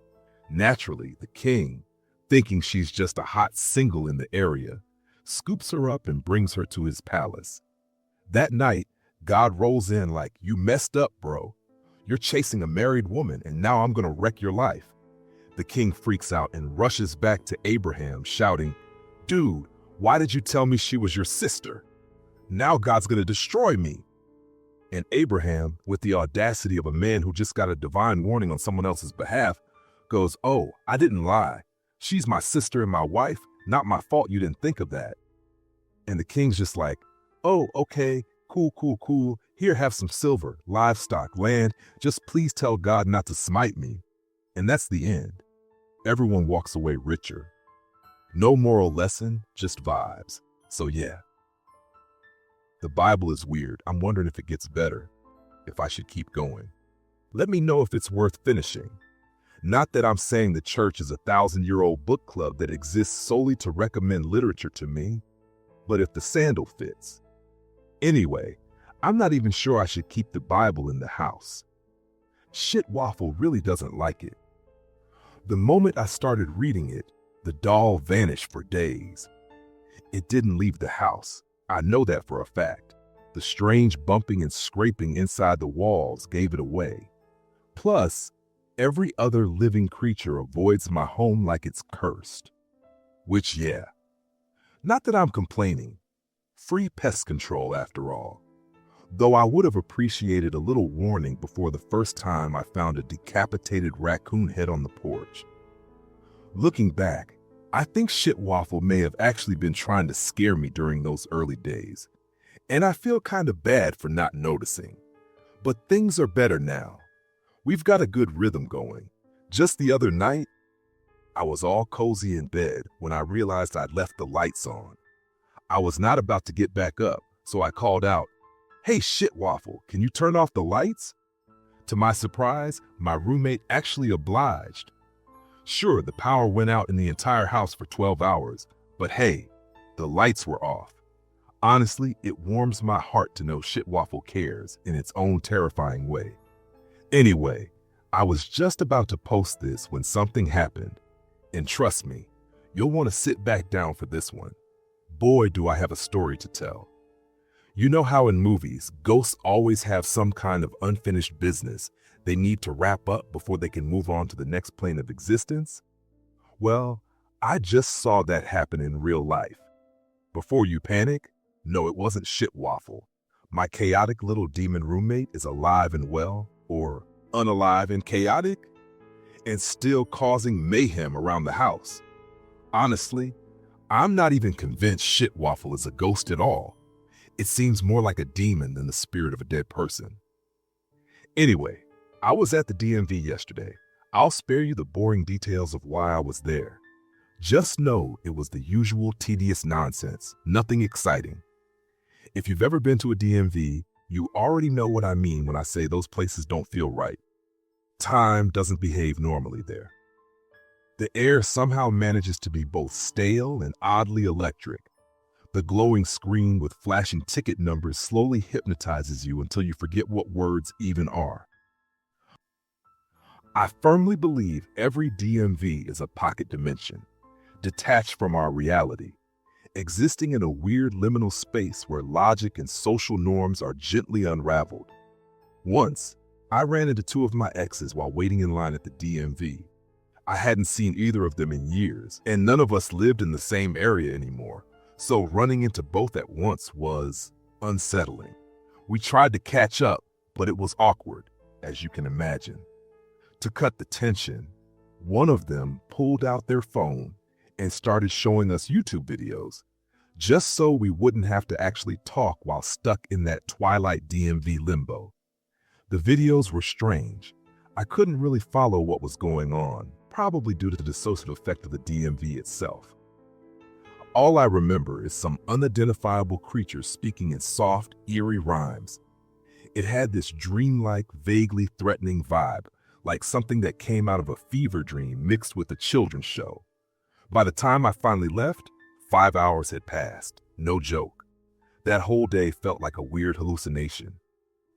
Naturally, the king, thinking she's just a hot single in the area, scoops her up and brings her to his palace. That night, God rolls in like, "You messed up, bro. You're chasing a married woman, and now I'm gonna wreck your life." The king freaks out and rushes back to Abraham, shouting, "Dude, why did you tell me she was your sister? Now God's gonna destroy me." And Abraham, with the audacity of a man who just got a divine warning on someone else's behalf, goes, "Oh, I didn't lie. She's my sister and my wife. Not my fault you didn't think of that." And the king's just like, "Oh, okay, cool. Here, have some silver, livestock, land. Just please tell God not to smite me." And that's the end. Everyone walks away richer. No moral lesson, just vibes. So yeah. The Bible is weird. I'm wondering if it gets better, if I should keep going. Let me know if it's worth finishing. Not that I'm saying the church is a 1,000-year-old book club that exists solely to recommend literature to me, but if the sandal fits. Anyway, I'm not even sure I should keep the Bible in the house. Shit Waffle really doesn't like it. The moment I started reading it, the doll vanished for days. It didn't leave the house. I know that for a fact. The strange bumping and scraping inside the walls gave it away. Plus, every other living creature avoids my home like it's cursed. Which, yeah. Not that I'm complaining. Free pest control, after all. Though I would have appreciated a little warning before the first time I found a decapitated raccoon head on the porch. Looking back, I think Shit Waffle may have actually been trying to scare me during those early days, and I feel kind of bad for not noticing. But things are better now. We've got a good rhythm going. Just the other night, I was all cozy in bed when I realized I'd left the lights on. I was not about to get back up, so I called out, "Hey, Shit Waffle, can you turn off the lights?" To my surprise, my roommate actually obliged. Sure, the power went out in the entire house for 12 hours, but hey, the lights were off. Honestly, it warms my heart to know Shit Waffle cares in its own terrifying way. Anyway, I was just about to post this when something happened. And trust me, you'll want to sit back down for this one. Boy, do I have a story to tell. You know how in movies, ghosts always have some kind of unfinished business they need to wrap up before they can move on to the next plane of existence? Well, I just saw that happen in real life. Before you panic, no, it wasn't Shit Waffle. My chaotic little demon roommate is alive and well, or unalive and chaotic, and still causing mayhem around the house. Honestly, I'm not even convinced Shit Waffle is a ghost at all. It seems more like a demon than the spirit of a dead person. Anyway, I was at the DMV yesterday. I'll spare you the boring details of why I was there. Just know it was the usual tedious nonsense, nothing exciting. If you've ever been to a DMV, you already know what I mean when I say those places don't feel right. Time doesn't behave normally there. The air somehow manages to be both stale and oddly electric. The glowing screen with flashing ticket numbers slowly hypnotizes you until you forget what words even are. I firmly believe every DMV is a pocket dimension, detached from our reality, existing in a weird liminal space where logic and social norms are gently unraveled. Once, I ran into two of my exes while waiting in line at the DMV. I hadn't seen either of them in years, and none of us lived in the same area anymore, so running into both at once was unsettling. We tried to catch up, but it was awkward, as you can imagine. To cut the tension, one of them pulled out their phone and started showing us YouTube videos, just so we wouldn't have to actually talk while stuck in that twilight DMV limbo. The videos were strange. I couldn't really follow what was going on, probably due to the dissociative effect of the DMV itself. All I remember is some unidentifiable creature speaking in soft, eerie rhymes. It had this dreamlike, vaguely threatening vibe, like something that came out of a fever dream mixed with a children's show. By the time I finally left, 5 hours had passed. No joke. That whole day felt like a weird hallucination.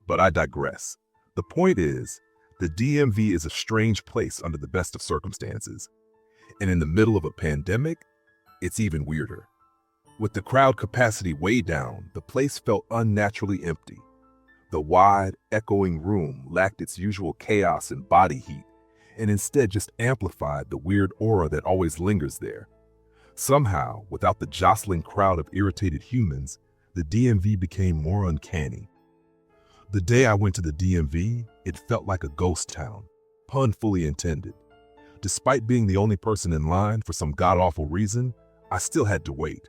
But I digress. The point is, the DMV is a strange place under the best of circumstances. And in the middle of a pandemic, it's even weirder. With the crowd capacity way down, the place felt unnaturally empty. The wide, echoing room lacked its usual chaos and body heat, and instead just amplified the weird aura that always lingers there. Somehow, without the jostling crowd of irritated humans, the DMV became more uncanny. The day I went to the DMV, it felt like a ghost town, pun fully intended. Despite being the only person in line for some god-awful reason, I still had to wait.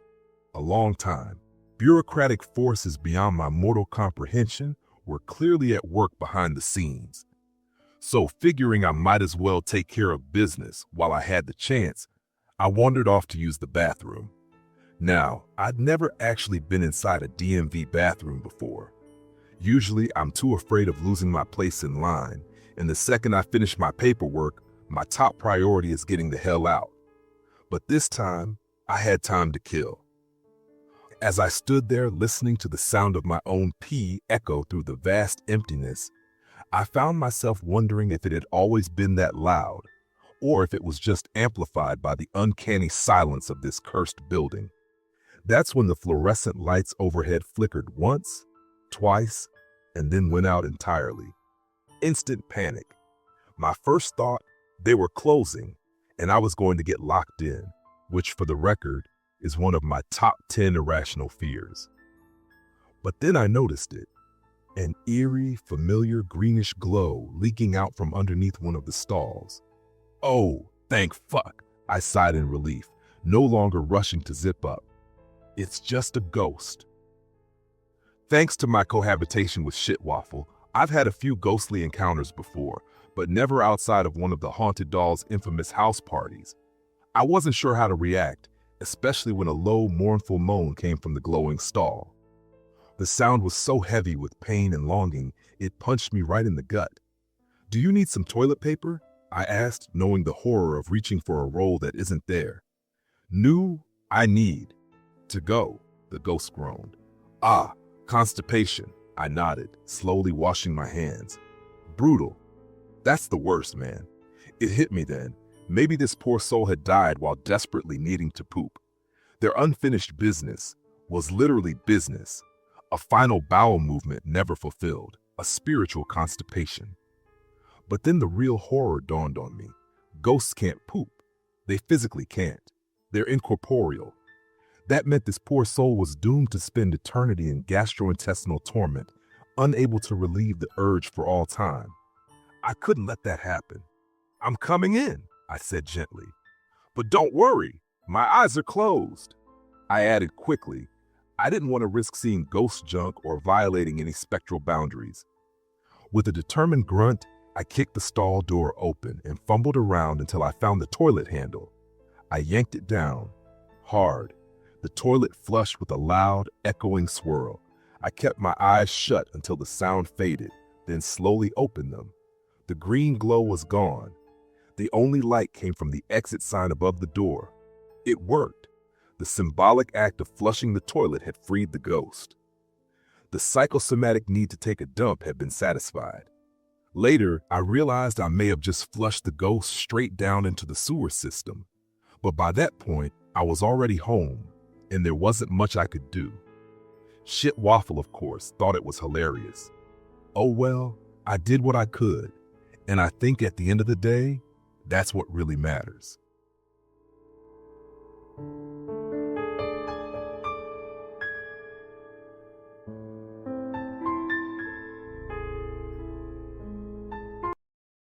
A long time. Bureaucratic forces beyond my mortal comprehension were clearly at work behind the scenes. So figuring I might as well take care of business while I had the chance, I wandered off to use the bathroom. Now, I'd never actually been inside a DMV bathroom before. Usually, I'm too afraid of losing my place in line, and the second I finish my paperwork, my top priority is getting the hell out. But this time, I had time to kill. As I stood there listening to the sound of my own pee echo through the vast emptiness, I found myself wondering if it had always been that loud, or if it was just amplified by the uncanny silence of this cursed building. That's when the fluorescent lights overhead flickered once, twice, and then went out entirely. Instant panic. My first thought, they were closing, and I was going to get locked in, which for the record, is one of my top 10 irrational fears. But then I noticed it, an eerie, familiar greenish glow leaking out from underneath one of the stalls. Oh, thank fuck, I sighed in relief, no longer rushing to zip up. It's just a ghost. Thanks to my cohabitation with Shit Waffle, I've had a few ghostly encounters before, but never outside of one of the haunted doll's infamous house parties. I wasn't sure how to react, especially when a low, mournful moan came from the glowing stall. The sound was so heavy with pain and longing, it punched me right in the gut. "Do you need some toilet paper?" I asked, knowing the horror of reaching for a roll that isn't there. "New, I need. To go," the ghost groaned. "Ah, constipation," I nodded, slowly washing my hands. Brutal. That's the worst, man. It hit me then. Maybe this poor soul had died while desperately needing to poop. Their unfinished business was literally business, a final bowel movement never fulfilled, a spiritual constipation. But then the real horror dawned on me. Ghosts can't poop. They physically can't. They're incorporeal. That meant this poor soul was doomed to spend eternity in gastrointestinal torment, unable to relieve the urge for all time. I couldn't let that happen. "I'm coming in," I said gently. "But don't worry, my eyes are closed," I added quickly. I didn't want to risk seeing ghost junk or violating any spectral boundaries. With a determined grunt, I kicked the stall door open and fumbled around until I found the toilet handle. I yanked it down, hard. The toilet flushed with a loud, echoing swirl. I kept my eyes shut until the sound faded, then slowly opened them. The green glow was gone. The only light came from the exit sign above the door. It worked. The symbolic act of flushing the toilet had freed the ghost. The psychosomatic need to take a dump had been satisfied. Later, I realized I may have just flushed the ghost straight down into the sewer system. But by that point, I was already home, and there wasn't much I could do. Shit Waffle, of course, thought it was hilarious. Oh well, I did what I could, and I think at the end of the day, that's what really matters.